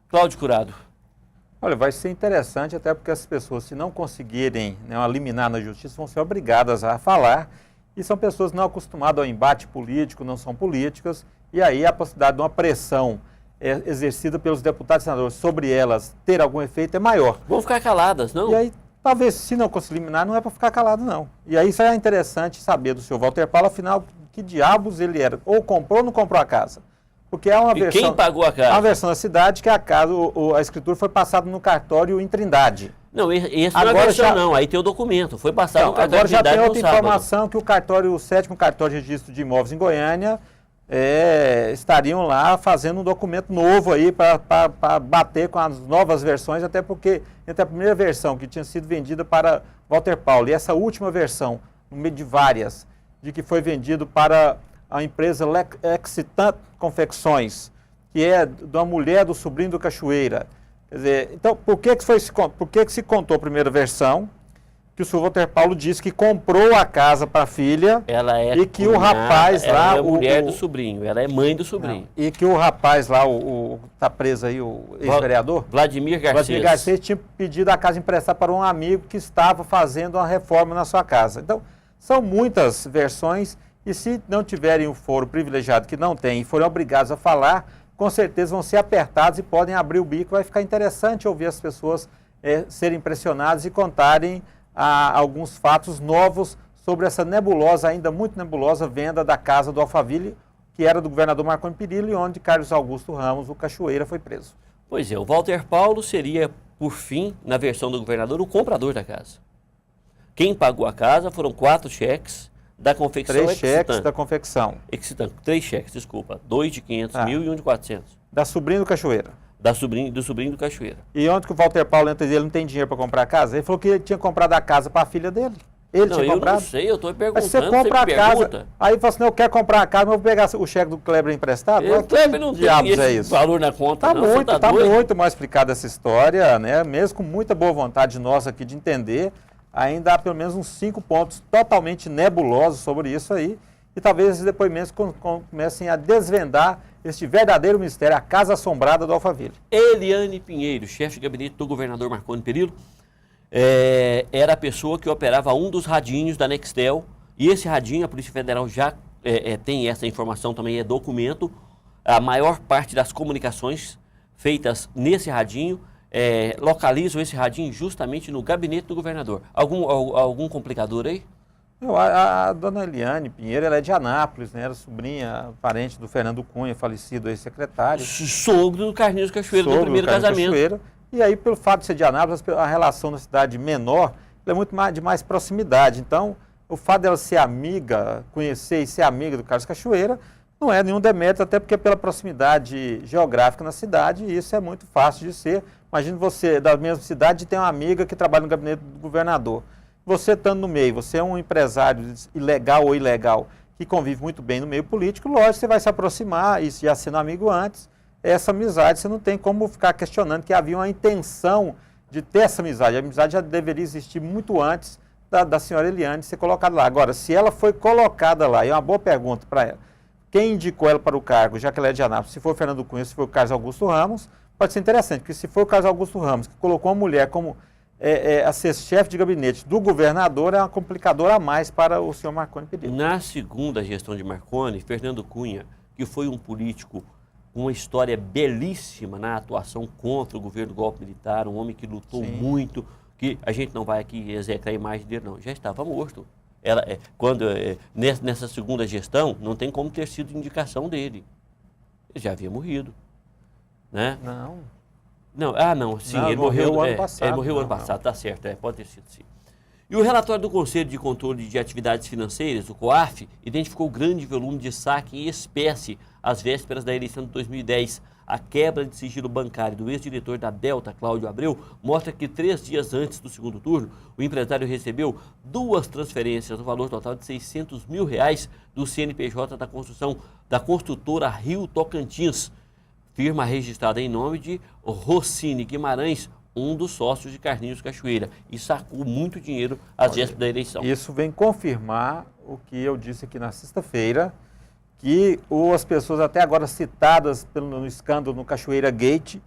Cláudio Curado. Olha, vai ser interessante até porque as pessoas, se não conseguirem uma liminar na justiça, vão ser obrigadas a falar. E são pessoas não acostumadas ao embate político, não são políticas. E aí a possibilidade de uma pressão exercida pelos deputados e senadores sobre elas ter algum efeito é maior. Vão ficar caladas, não? E aí, talvez, se não conseguir liminar, não é para ficar calado, não. E aí isso é interessante saber do senhor Walter Paulo, afinal, que diabos ele era? Ou comprou ou não comprou a casa? Porque é uma versão... Quem pagou a casa? É uma versão da cidade que a casa, a escritura foi passada no cartório em Trindade. Não, esse não é a versão não, aí tem o documento, foi passado no cartório agora de Trindade. Agora já tem outra informação que o cartório, o 7º cartório de registro de imóveis em Goiânia, estariam lá fazendo um documento novo aí para bater com as novas versões, até porque entre a primeira versão que tinha sido vendida para Walter Paulo e essa última versão, no meio de várias, de que foi vendido para a empresa Excitant Confecções, que é da mulher do sobrinho do Cachoeira. Quer dizer, então, por que se contou a primeira versão, que o senhor Walter Paulo disse que comprou a casa para a filha. Ela é e que cunhada, o rapaz lá... Ela é mulher do sobrinho, ela é mãe do sobrinho. Não, e que o rapaz lá, tá preso aí, o ex-vereador? Vladimir Garcês. Vladimir Garcês tinha pedido a casa emprestada para um amigo que estava fazendo uma reforma na sua casa. Então, são muitas versões e se não tiverem o foro privilegiado que não tem e forem obrigados a falar, com certeza vão ser apertados e podem abrir o bico. Vai ficar interessante ouvir as pessoas serem pressionadas e contarem alguns fatos novos sobre essa nebulosa, ainda muito nebulosa, venda da casa do Alphaville, que era do governador Marconi Perillo e onde Carlos Augusto Ramos, o Cachoeira, foi preso. Pois é, o Walter Paulo seria, por fim, na versão do governador, o comprador da casa. Quem pagou a casa foram 4 cheques da confecção Três Excitan. cheques da confecção. Excitan, 3 cheques, desculpa. 2 de 500 mil e 1 de 400. Da sobrinha do Cachoeira. Do sobrinho do Cachoeira. E onde que o Walter Paulo entra e ele não tem dinheiro para comprar a casa? Ele falou que ele tinha comprado a casa para a filha dele. Ele tinha comprado. Eu não sei, eu estou perguntando. Mas você compra a casa, aí fala assim, eu quero comprar a casa, mas eu vou pegar o cheque do Kleber emprestado? O Kleber não tem esse valor na conta, tá não. Tá muito mal explicada essa história, né? Mesmo com muita boa vontade nossa aqui de entender, ainda há pelo menos uns 5 pontos totalmente nebulosos sobre isso aí. E talvez esses depoimentos comecem a desvendar este verdadeiro mistério, a casa assombrada do Alphaville. Eliane Pinheiro, chefe de gabinete do governador Marconi Perillo, era a pessoa que operava um dos radinhos da Nextel. E esse radinho, a Polícia Federal já tem essa informação, também é documento. A maior parte das comunicações feitas nesse radinho localizam esse radinho justamente no gabinete do governador. Algum complicador aí? A dona Eliane Pinheiro, ela é de Anápolis, né? Era sobrinha, parente do Fernando Cunha, falecido ex-secretário. Sogro do Carlinhos Cachoeira, do primeiro casamento. Cachoeira. E aí, pelo fato de ser de Anápolis, a relação na cidade menor é muito de mais proximidade. Então, o fato dela ser amiga, conhecer e ser amiga do Carlos Cachoeira, não é nenhum demérito, até porque pela proximidade geográfica na cidade, isso é muito fácil de ser. Imagine você, da mesma cidade, ter uma amiga que trabalha no gabinete do governador. Você estando no meio, você é um empresário ilegal ou ilegal, que convive muito bem no meio político, lógico, você vai se aproximar, e já sendo amigo antes, essa amizade, você não tem como ficar questionando que havia uma intenção de ter essa amizade. A amizade já deveria existir muito antes da senhora Eliane ser colocada lá. Agora, se ela foi colocada lá, e é uma boa pergunta para ela, quem indicou ela para o cargo, já que ela é de Anápolis, se for o Fernando Cunha, se for o Carlos Augusto Ramos, pode ser interessante, porque se for o Carlos Augusto Ramos, que colocou uma mulher como a ser chefe de gabinete do governador, é uma complicadora a mais para o senhor Marconi Perillo. Na segunda gestão de Marconi, Fernando Cunha, que foi um político com uma história belíssima na atuação contra o governo do golpe militar, um homem que lutou muito, que a gente não vai aqui execrar a imagem dele, não, já estava morto. Nessa segunda gestão, não tem como ter sido indicação dele. Ele já havia morrido. Né? Ele morreu ano passado. Ele morreu ano passado, tá certo, pode ter sido sim. E o relatório do Conselho de Controle de Atividades Financeiras, o COAF, identificou grande volume de saque em espécie às vésperas da eleição de 2010. A quebra de sigilo bancário do ex-diretor da Delta, Cláudio Abreu, mostra que 3 dias antes do segundo turno, o empresário recebeu 2 transferências no valor total de R$600 mil do CNPJ da construtora Rio Tocantins, firma registrada em nome de Rossini Guimarães, um dos sócios de Carlinhos Cachoeira, e sacou muito dinheiro às vésperas da eleição. Isso vem confirmar o que eu disse aqui na sexta-feira, que as pessoas até agora citadas no escândalo no Cachoeira Gate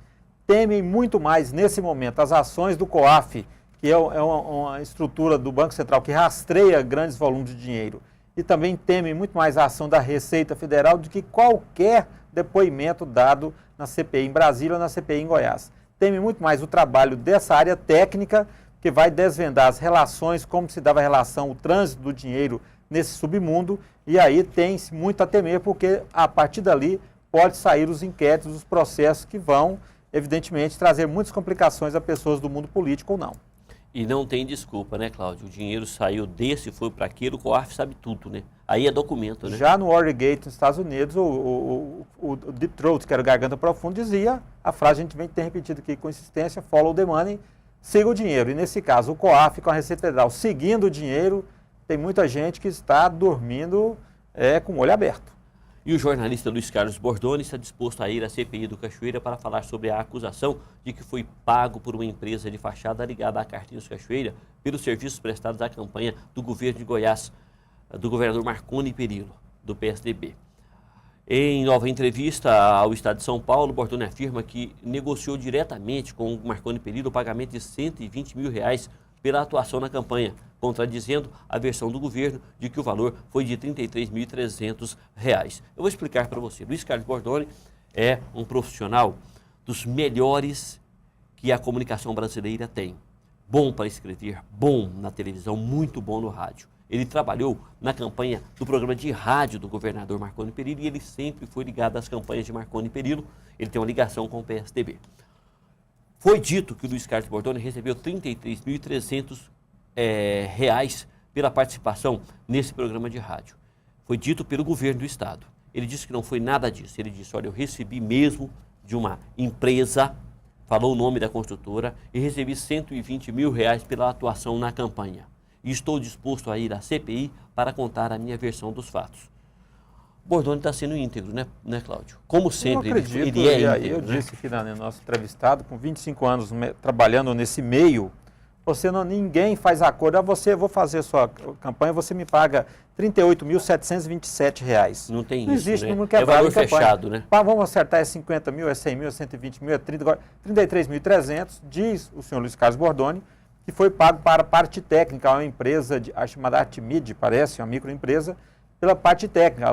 temem muito mais nesse momento as ações do COAF, que é uma estrutura do Banco Central que rastreia grandes volumes de dinheiro, e também temem muito mais a ação da Receita Federal do que qualquer depoimento dado na CPI em Brasília ou na CPI em Goiás. Temem muito mais o trabalho dessa área técnica, que vai desvendar as relações, como se dava a relação, o trânsito do dinheiro nesse submundo, e aí tem-se muito a temer, porque a partir dali pode sair os inquéritos, os processos que vão, evidentemente, trazer muitas complicações a pessoas do mundo político ou não. E não tem desculpa, né, Cláudio? O dinheiro saiu desse, foi para aquilo, o COAF sabe tudo, né? Aí é documento, né? Já no Watergate, nos Estados Unidos, o Deep Throat, que era o Garganta Profunda, dizia, a frase a gente tem repetido aqui com insistência, follow the money, siga o dinheiro. E nesse caso, o COAF com a Receita Federal seguindo o dinheiro, tem muita gente que está dormindo com o olho aberto. E o jornalista Luiz Carlos Bordoni está disposto a ir à CPI do Cachoeira para falar sobre a acusação de que foi pago por uma empresa de fachada ligada à Cartinhos Cachoeira pelos serviços prestados à campanha do governo de Goiás, do governador Marconi Perillo, do PSDB. Em nova entrevista ao Estado de São Paulo, Bordoni afirma que negociou diretamente com o Marconi Perillo o pagamento de R$120 mil pela atuação na campanha, contradizendo a versão do governo de que o valor foi de R$ 33.300. Eu vou explicar para você. Luiz Carlos Bordoni é um profissional dos melhores que a comunicação brasileira tem. Bom para escrever, bom na televisão, muito bom no rádio. Ele trabalhou na campanha do programa de rádio do governador Marconi Perillo e ele sempre foi ligado às campanhas de Marconi Perillo. Ele tem uma ligação com o PSDB. Foi dito que o Luiz Carlos Bordoni recebeu R$ 33.300 pela participação nesse programa de rádio. Foi dito pelo governo do estado. Ele disse que não foi nada disso. Ele disse, olha, eu recebi mesmo de uma empresa, falou o nome da construtora, e recebi R$120 mil pela atuação na campanha. E estou disposto a ir à CPI para contar a minha versão dos fatos. Bordoni está sendo íntegro, né, Cláudio? Como sempre, eu acredito, ele é íntegro. Eu disse aqui no nosso entrevistado, com 25 anos trabalhando nesse meio, ninguém faz acordo. Eu vou fazer sua campanha, você me paga R$ 38.727. Não tem não isso, existe né? número quebrado. É valor fechado, né? Vamos acertar, é 50 mil, é 100 mil, é 120 mil, é 30, agora 33.300, diz o senhor Luiz Carlos Bordoni, que foi pago para a parte técnica, uma empresa chamada Artimid, parece, uma microempresa, pela parte técnica,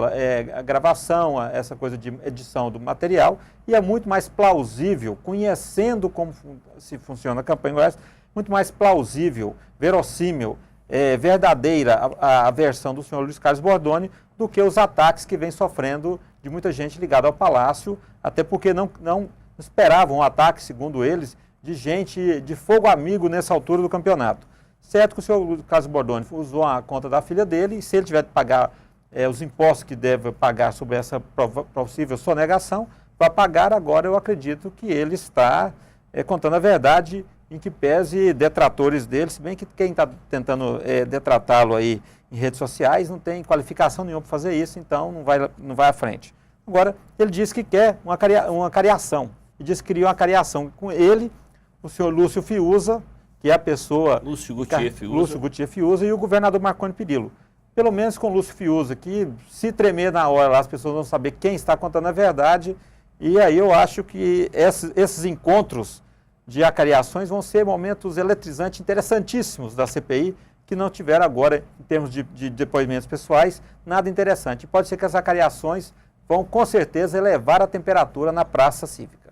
a gravação, essa coisa de edição do material, e é muito mais plausível, conhecendo como se funciona a campanha em Goiás, muito mais plausível, verossímil, verdadeira a versão do senhor Luiz Carlos Bordoni do que os ataques que vem sofrendo de muita gente ligada ao Palácio, até porque não esperavam um ataque, segundo eles, de gente de fogo amigo nessa altura do campeonato. Certo que o senhor Luiz Carlos Bordoni usou a conta da filha dele e se ele tiver que pagar os impostos que deve pagar sobre essa possível sonegação, vai pagar. Agora eu acredito que ele está contando a verdade, em que pese detratores dele, se bem que quem está tentando detratá-lo aí em redes sociais não tem qualificação nenhuma para fazer isso, então não vai à frente. Agora, ele disse que quer uma cariação, e disse que queria uma cariação com ele, o senhor Lúcio Fiuza, que é a pessoa... Lúcio Gutier Fiuza e o governador Marconi Perillo. Pelo menos com o Lúcio Fiuza, que se tremer na hora lá, as pessoas vão saber quem está contando a verdade. E aí eu acho que esses encontros de acariações vão ser momentos eletrizantes, interessantíssimos da CPI, que não tiveram agora, em termos de depoimentos pessoais, nada interessante. Pode ser que as acariações vão, com certeza, elevar a temperatura na praça cívica.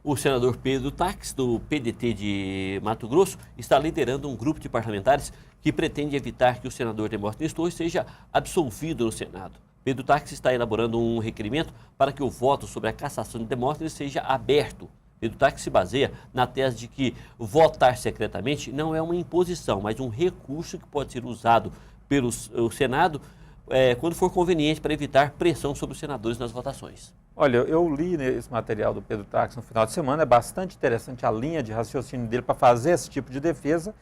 O senador Pedro Taques, do PDT de Mato Grosso, está liderando um grupo de parlamentares que pretende evitar que o senador Demóstenes Torres seja absolvido no Senado. Pedro Taques está elaborando um requerimento para que o voto sobre a cassação de Demóstenes seja aberto. Pedro Taques se baseia na tese de que votar secretamente não é uma imposição, mas um recurso que pode ser usado pelo Senado quando for conveniente para evitar pressão sobre os senadores nas votações. Olha, eu li esse material do Pedro Taques no final de semana, é bastante interessante a linha de raciocínio dele para fazer esse tipo de defesa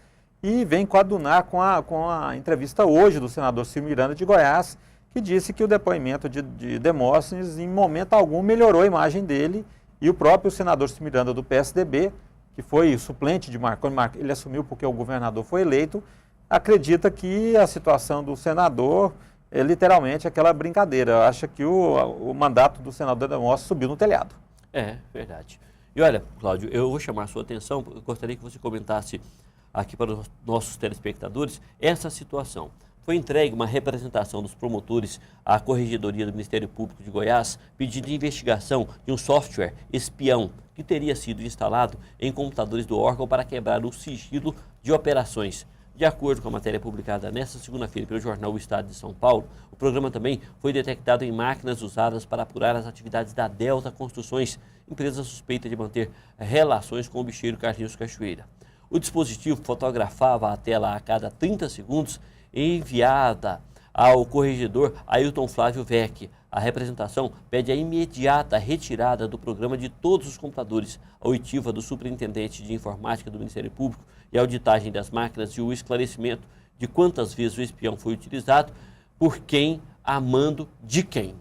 e vem coadunar com a entrevista hoje do senador Ciro Miranda de Goiás, que disse que o depoimento de Demóstenes em momento algum melhorou a imagem dele e o próprio senador Ciro Miranda do PSDB, que foi suplente de Marconi, ele assumiu porque o governador foi eleito, acredita que a situação do senador é literalmente aquela brincadeira. Acha que o mandato do senador Demóstenes subiu no telhado. É, verdade. E olha, Cláudio, eu vou chamar a sua atenção, eu gostaria que você comentasse aqui para os nossos telespectadores essa situação. Foi entregue uma representação dos promotores à Corregedoria do Ministério Público de Goiás pedindo investigação de um software espião que teria sido instalado em computadores do órgão para quebrar o sigilo de operações. De acordo com a matéria publicada nesta segunda-feira pelo jornal O Estado de São Paulo, o programa também foi detectado em máquinas usadas para apurar as atividades da Delta Construções, empresa suspeita de manter relações com o bicheiro Carlinhos Cachoeira. O dispositivo fotografava a tela a cada 30 segundos enviada ao corregedor Ailton Flávio Vec. A representação pede a imediata retirada do programa de todos os computadores, a oitiva do superintendente de informática do Ministério Público e a auditagem das máquinas e o esclarecimento de quantas vezes o espião foi utilizado, por quem, a mando de quem.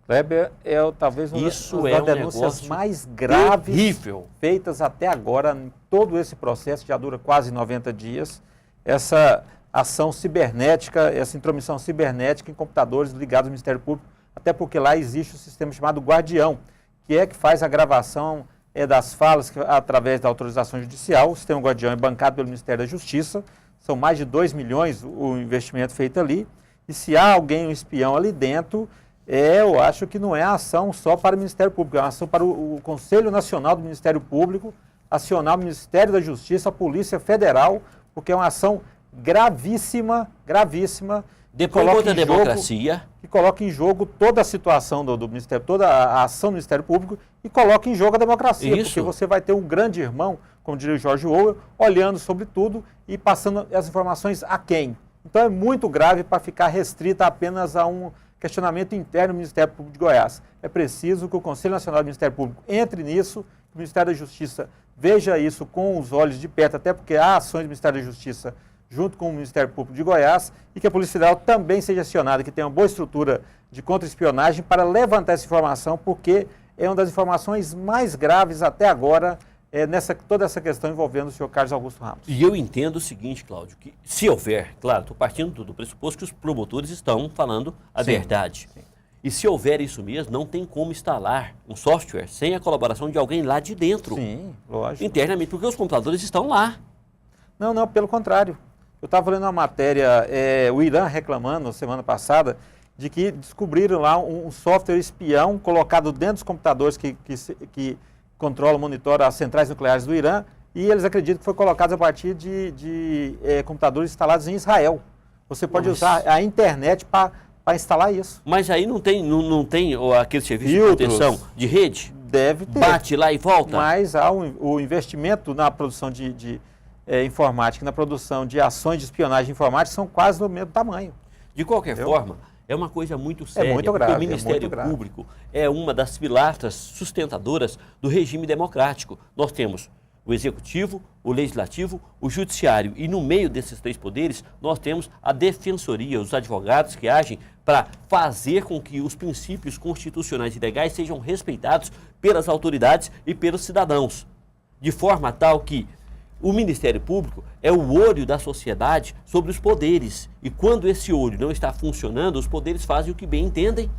Kleber, talvez uma das denúncias mais graves feitas até agora, em todo esse processo, que já dura quase 90 dias, essa ação cibernética, essa intromissão cibernética em computadores ligados ao Ministério Público, até porque lá existe um sistema chamado Guardião, que faz a gravação das falas através da autorização judicial. O sistema Guardião é bancado pelo Ministério da Justiça, são mais de 2 milhões o investimento feito ali, e se há alguém, um espião ali dentro, eu acho que não é ação só para o Ministério Público, é uma ação para o Conselho Nacional do Ministério Público, acionar o Ministério da Justiça, a Polícia Federal, porque é uma ação gravíssima, gravíssima. Depois contra a democracia. Que coloca em jogo toda a situação do Ministério, toda a ação do Ministério Público e coloca em jogo a democracia. Porque você vai ter um grande irmão, como diria o George Orwell, olhando sobre tudo e passando as informações a quem. Então é muito grave para ficar restrita apenas a um questionamento interno do Ministério Público de Goiás. É preciso que o Conselho Nacional do Ministério Público entre nisso, que o Ministério da Justiça veja isso com os olhos de perto, até porque há ações do Ministério da Justiça junto com o Ministério Público de Goiás, e que a Polícia Federal também seja acionada, que tenha uma boa estrutura de contra-espionagem para levantar essa informação, porque é uma das informações mais graves até agora, toda essa questão envolvendo o senhor Carlos Augusto Ramos. E eu entendo o seguinte, Cláudio, que se houver, claro, estou partindo do pressuposto que os promotores estão falando a verdade. Sim. E se houver isso mesmo, não tem como instalar um software sem a colaboração de alguém lá de dentro. Sim, lógico. Internamente, porque os computadores estão lá. Não, pelo contrário. Eu estava lendo uma matéria, o Irã reclamando semana passada, de que descobriram lá um software espião colocado dentro dos computadores que controlam, monitoram as centrais nucleares do Irã, e eles acreditam que foi colocado a partir de computadores instalados em Israel. Você pode usar a internet para instalar isso. Mas aí não tem aquele serviço de proteção de rede? Deve ter. Bate lá e volta? Mas há o investimento na produção de informática, na produção de ações de espionagem informática são quase do mesmo tamanho. De qualquer forma, é uma coisa muito séria. É muito grave. O Ministério Público é uma das pilastras sustentadoras do regime democrático. Nós temos o Executivo, o Legislativo, o Judiciário, e no meio desses 3 poderes nós temos a Defensoria, os advogados que agem para fazer com que os princípios constitucionais e legais sejam respeitados pelas autoridades e pelos cidadãos, de forma tal que o Ministério Público é o olho da sociedade sobre os poderes. E quando esse olho não está funcionando, os poderes fazem o que bem entendem,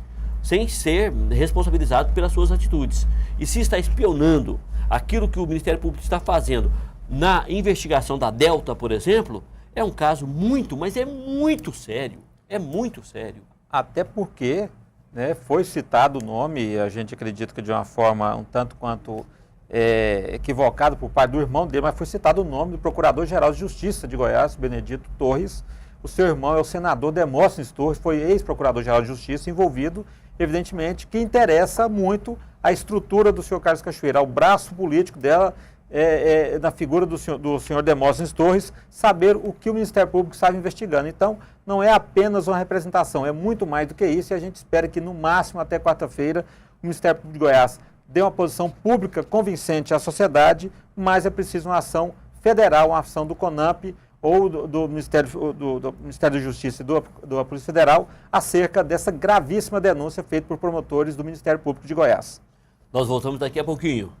sem ser responsabilizado pelas suas atitudes. E se está espionando aquilo que o Ministério Público está fazendo na investigação da Delta, por exemplo, é um caso mas é muito sério. É muito sério. Até porque foi citado o nome, a gente acredita que de uma forma um tanto quanto equivocado por parte do irmão dele, mas foi citado o nome do Procurador-Geral de Justiça de Goiás, Benedito Torres. O seu irmão é o senador Demóstenes Torres, foi ex-Procurador-Geral de Justiça, envolvido, evidentemente, que interessa muito a estrutura do senhor Carlos Cachoeira, o braço político dela, na figura do senhor Demóstenes Torres, saber o que o Ministério Público estava investigando. Então, não é apenas uma representação, é muito mais do que isso, e a gente espera que, no máximo, até quarta-feira, o Ministério Público de Goiás dê uma posição pública convincente à sociedade, mas é preciso uma ação federal, uma ação do CONAMP ou do Ministério da Justiça e da Polícia Federal acerca dessa gravíssima denúncia feita por promotores do Ministério Público de Goiás. Nós voltamos daqui a pouquinho.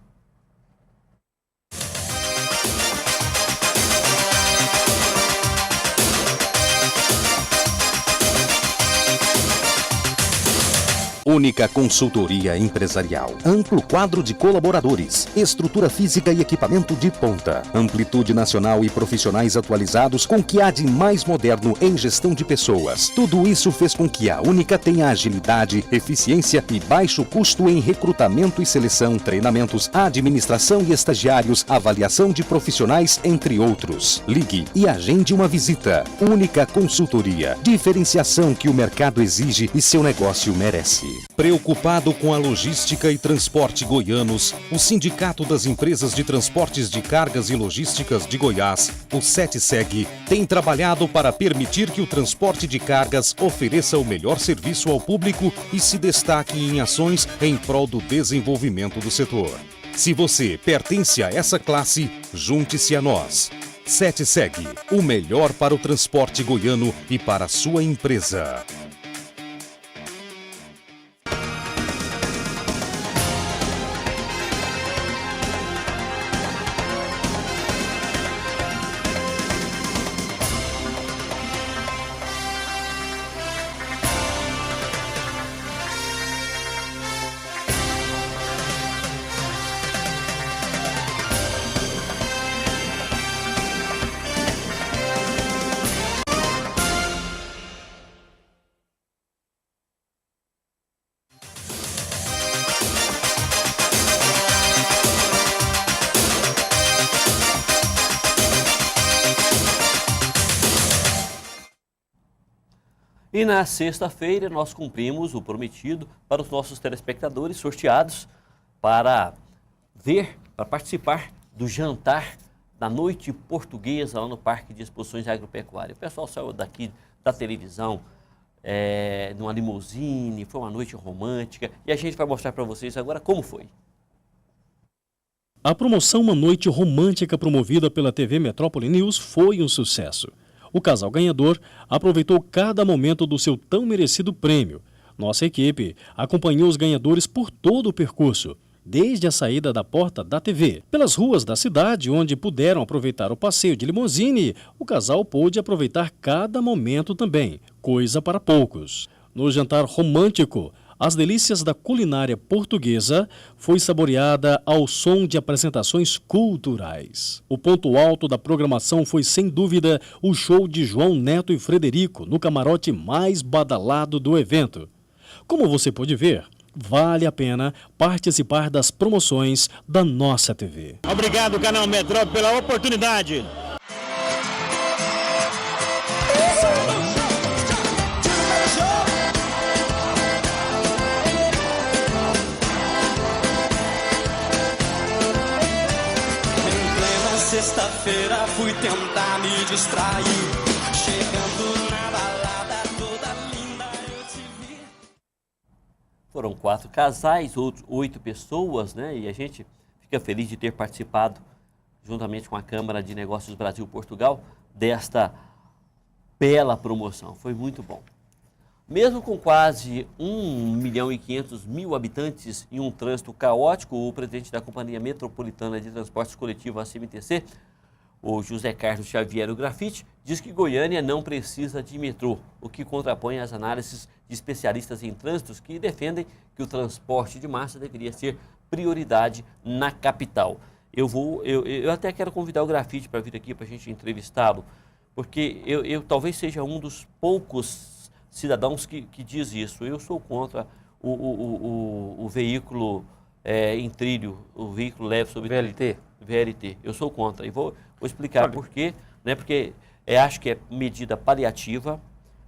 Única consultoria empresarial. Amplo quadro de colaboradores. Estrutura física e equipamento de ponta. Amplitude nacional e profissionais atualizados com o que há de mais moderno em gestão de pessoas. Tudo isso fez com que a Única tenha agilidade, eficiência e baixo custo em recrutamento e seleção, treinamentos, administração e estagiários, avaliação de profissionais, entre outros. Ligue e agende uma visita. Única Consultoria. Diferenciação que o mercado exige e seu negócio merece. Preocupado com a logística e transporte goianos, o Sindicato das Empresas de Transportes de Cargas e Logísticas de Goiás, o SETSEG, tem trabalhado para permitir que o transporte de cargas ofereça o melhor serviço ao público e se destaque em ações em prol do desenvolvimento do setor. Se você pertence a essa classe, junte-se a nós. SETSEG, o melhor para o transporte goiano e para a sua empresa. E na sexta-feira nós cumprimos o prometido para os nossos telespectadores sorteados para participar do jantar da noite portuguesa lá no Parque de Exposições Agropecuárias. O pessoal saiu daqui da televisão, numa limusine, foi uma noite romântica e a gente vai mostrar para vocês agora como foi. A promoção Uma Noite Romântica promovida pela TV Metrópole News foi um sucesso. O casal ganhador aproveitou cada momento do seu tão merecido prêmio. Nossa equipe acompanhou os ganhadores por todo o percurso, desde a saída da porta da TV. Pelas ruas da cidade, onde puderam aproveitar o passeio de limusine, o casal pôde aproveitar cada momento também, coisa para poucos. No jantar romântico, as delícias da culinária portuguesa foi saboreada ao som de apresentações culturais. O ponto alto da programação foi, sem dúvida, o show de João Neto e Frederico, no camarote mais badalado do evento. Como você pôde ver, vale a pena participar das promoções da nossa TV. Obrigado, Canal Metrópole, pela oportunidade. Sexta-feira fui tentar me distrair, chegando na balada toda linda eu te vi. Foram 4 casais, 8 pessoas, né? E a gente fica feliz de ter participado, juntamente com a Câmara de Negócios Brasil-Portugal, desta bela promoção. Foi muito bom. Mesmo com quase 1.500.000 habitantes e um trânsito caótico, o presidente da Companhia Metropolitana de Transportes Coletivos, a CMTC, o José Carlos Xavier o Grafite, diz que Goiânia não precisa de metrô, o que contrapõe as análises de especialistas em trânsitos que defendem que o transporte de massa deveria ser prioridade na capital. Eu até quero convidar o Grafite para vir aqui para a gente entrevistá-lo, porque eu talvez seja um dos poucos cidadãos que diz isso. Eu sou contra o veículo em trilho, o veículo leve sobre VLT. VLT. Eu sou contra. E vou explicar por quê. Né? Porque acho que é medida paliativa,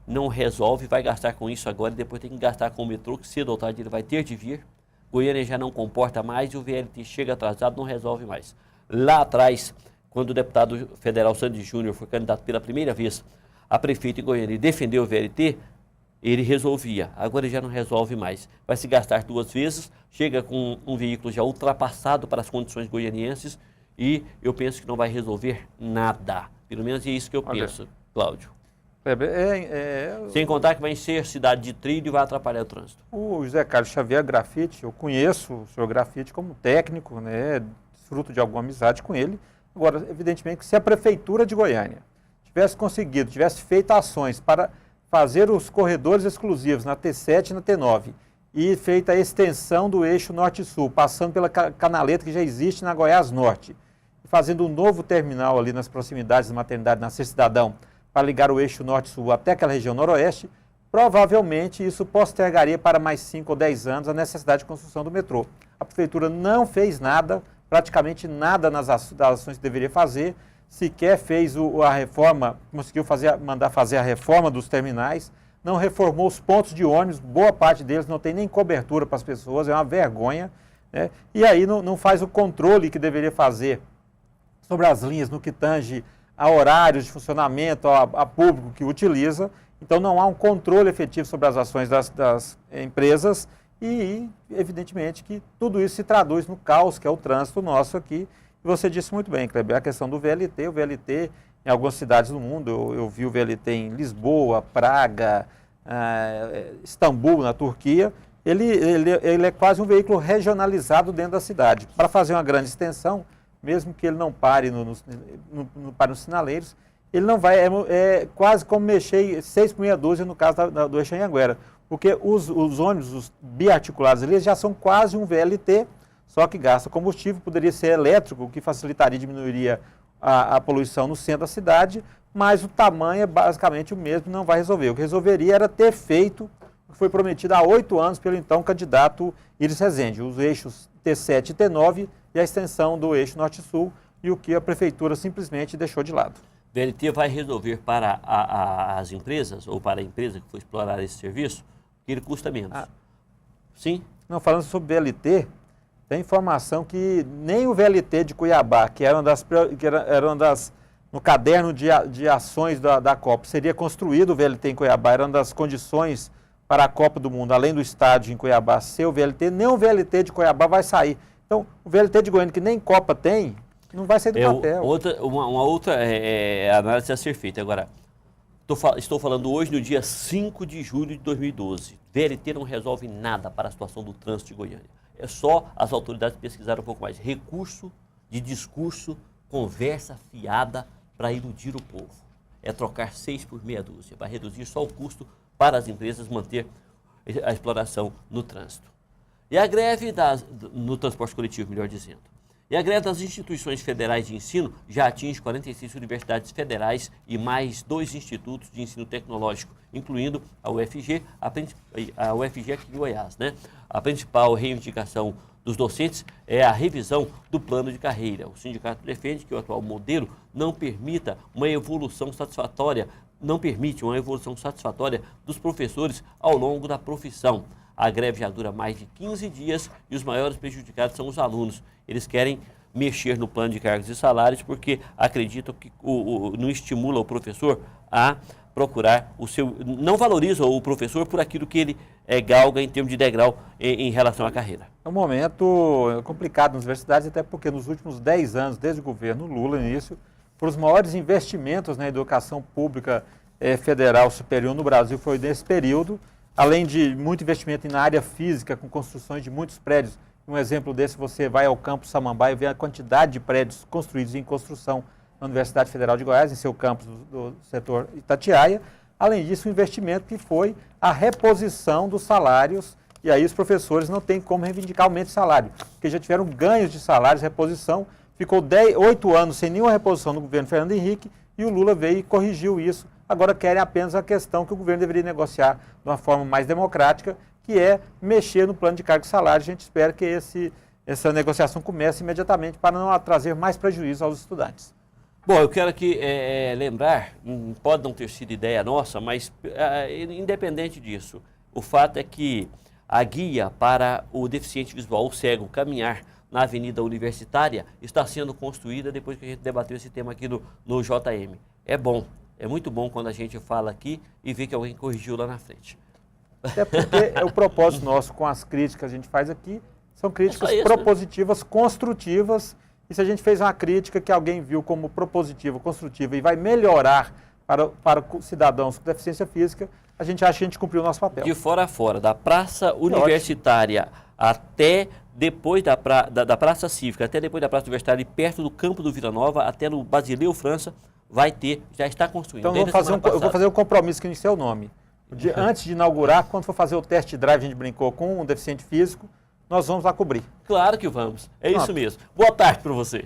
não resolve, vai gastar com isso agora e depois tem que gastar com o metrô, que cedo ou tarde ele vai ter de vir. Goiânia já não comporta mais e o VLT chega atrasado, não resolve mais. Lá atrás, quando o deputado federal Sandy Júnior foi candidato pela primeira vez a prefeito em Goiânia e defendeu o VLT, ele resolvia, agora ele já não resolve mais. Vai se gastar 2 vezes, chega com um veículo já ultrapassado para as condições goianienses e eu penso que não vai resolver nada. Pelo menos é isso que eu penso, Cláudio. Sem contar que vai encher cidade de trilho e vai atrapalhar o trânsito. O José Carlos Xavier Grafite, eu conheço o senhor Grafite como técnico, né, fruto de alguma amizade com ele. Agora, evidentemente, que se a Prefeitura de Goiânia tivesse feito ações para fazer os corredores exclusivos na T7 e na T9 e feita a extensão do eixo Norte-Sul, passando pela canaleta que já existe na Goiás Norte, fazendo um novo terminal ali nas proximidades da maternidade, na Ser Cidadão, para ligar o eixo Norte-Sul até aquela região Noroeste, provavelmente isso postergaria para mais 5 ou 10 anos a necessidade de construção do metrô. A Prefeitura não fez nada, praticamente nada das ações que deveria fazer, sequer fez a reforma, conseguiu mandar fazer a reforma dos terminais, não reformou os pontos de ônibus, boa parte deles não tem nem cobertura para as pessoas, é uma vergonha, né? E aí não faz o controle que deveria fazer sobre as linhas no que tange a horários de funcionamento, a público que utiliza, então não há um controle efetivo sobre as ações das empresas e, evidentemente, que tudo isso se traduz no caos que é o trânsito nosso aqui. E você disse muito bem, Kleber, a questão do VLT. O VLT, em algumas cidades do mundo, eu vi o VLT em Lisboa, Praga, Istambul, na Turquia, ele é quase um veículo regionalizado dentro da cidade. Para fazer uma grande extensão, mesmo que ele não pare nos sinaleiros, ele não vai, é quase como mexer 6 por meia dúzia no caso do eixo Anhanguera, porque os ônibus os biarticulados eles já são quase um VLT, só que gasta combustível, poderia ser elétrico, o que facilitaria e diminuiria a poluição no centro da cidade, mas o tamanho é basicamente o mesmo, não vai resolver. O que resolveria era ter feito o que foi prometido há 8 anos pelo então candidato Iris Rezende, os eixos T7 e T9 e a extensão do eixo Norte-Sul, e o que a Prefeitura simplesmente deixou de lado. VLT vai resolver para as empresas, ou para a empresa que for explorar esse serviço, que ele custa menos. Sim? Não, falando sobre VLT, tem informação que nem o VLT de Cuiabá, que era uma das no caderno de ações da Copa, seria construído o VLT em Cuiabá, era uma das condições para a Copa do Mundo, além do estádio em Cuiabá ser o VLT, nem o VLT de Cuiabá vai sair. Então, o VLT de Goiânia, que nem Copa tem, não vai sair do papel. Uma outra análise a ser feita. Agora, estou falando hoje no dia 5 de julho de 2012. VLT não resolve nada para a situação do trânsito de Goiânia. É só as autoridades pesquisarem um pouco mais. Recurso de discurso, conversa fiada para iludir o povo. É trocar 6 por meia dúzia, para reduzir só o custo para as empresas manter a exploração no trânsito. E a greve no transporte coletivo, melhor dizendo. E a greve das instituições federais de ensino já atinge 46 universidades federais e mais 2 institutos de ensino tecnológico, incluindo a UFG, a UFG aqui em Goiás, né? A principal reivindicação dos docentes é a revisão do plano de carreira. O sindicato defende que o atual modelo não permite uma evolução satisfatória dos professores ao longo da profissão. A greve já dura mais de 15 dias e os maiores prejudicados são os alunos. Eles querem mexer no plano de cargos e salários porque acreditam que não estimula o professor a procurar não valoriza o professor por aquilo que ele galga em termos de degrau em relação à carreira. É um momento complicado nas universidades, até porque nos últimos 10 anos, desde o governo Lula, início, por os maiores investimentos na educação pública federal superior no Brasil foi nesse período, além de muito investimento na área física, com construções de muitos prédios. Um exemplo desse, você vai ao campus Samambaia e vê a quantidade de prédios construídos em construção na Universidade Federal de Goiás, em seu campus do setor Itatiaia. Além disso, o investimento que foi a reposição dos salários, e aí os professores não têm como reivindicar aumento de salário, porque já tiveram ganhos de salários, reposição, ficou 8 anos sem nenhuma reposição no governo Fernando Henrique, e o Lula veio e corrigiu isso. Agora querem apenas a questão que o governo deveria negociar de uma forma mais democrática, que é mexer no plano de cargos e salários. A gente espera que essa negociação comece imediatamente para não trazer mais prejuízo aos estudantes. Bom, eu quero aqui lembrar, pode não ter sido ideia nossa, mas independente disso, o fato é que a guia para o deficiente visual, o cego, caminhar na Avenida Universitária está sendo construída depois que a gente debateu esse tema aqui no JM. É bom, é muito bom quando a gente fala aqui e vê que alguém corrigiu lá na frente. Até porque o propósito nosso com as críticas que a gente faz aqui são críticas propositivas, construtivas. E se a gente fez uma crítica que alguém viu como propositiva, construtiva e vai melhorar para cidadãos com deficiência física, a gente acha que a gente cumpriu o nosso papel. De fora a fora, da Praça Universitária até depois da Praça Cívica, até depois da Praça Universitária, perto do Campo do Vila Nova, até no Basileu França, vai ter, já está construindo. Então eu vou fazer um compromisso que não sei o nome. Antes de inaugurar, quando for fazer o test drive, a gente brincou com um deficiente físico, nós vamos lá cobrir. Claro que vamos, é isso mesmo. Boa tarde para você.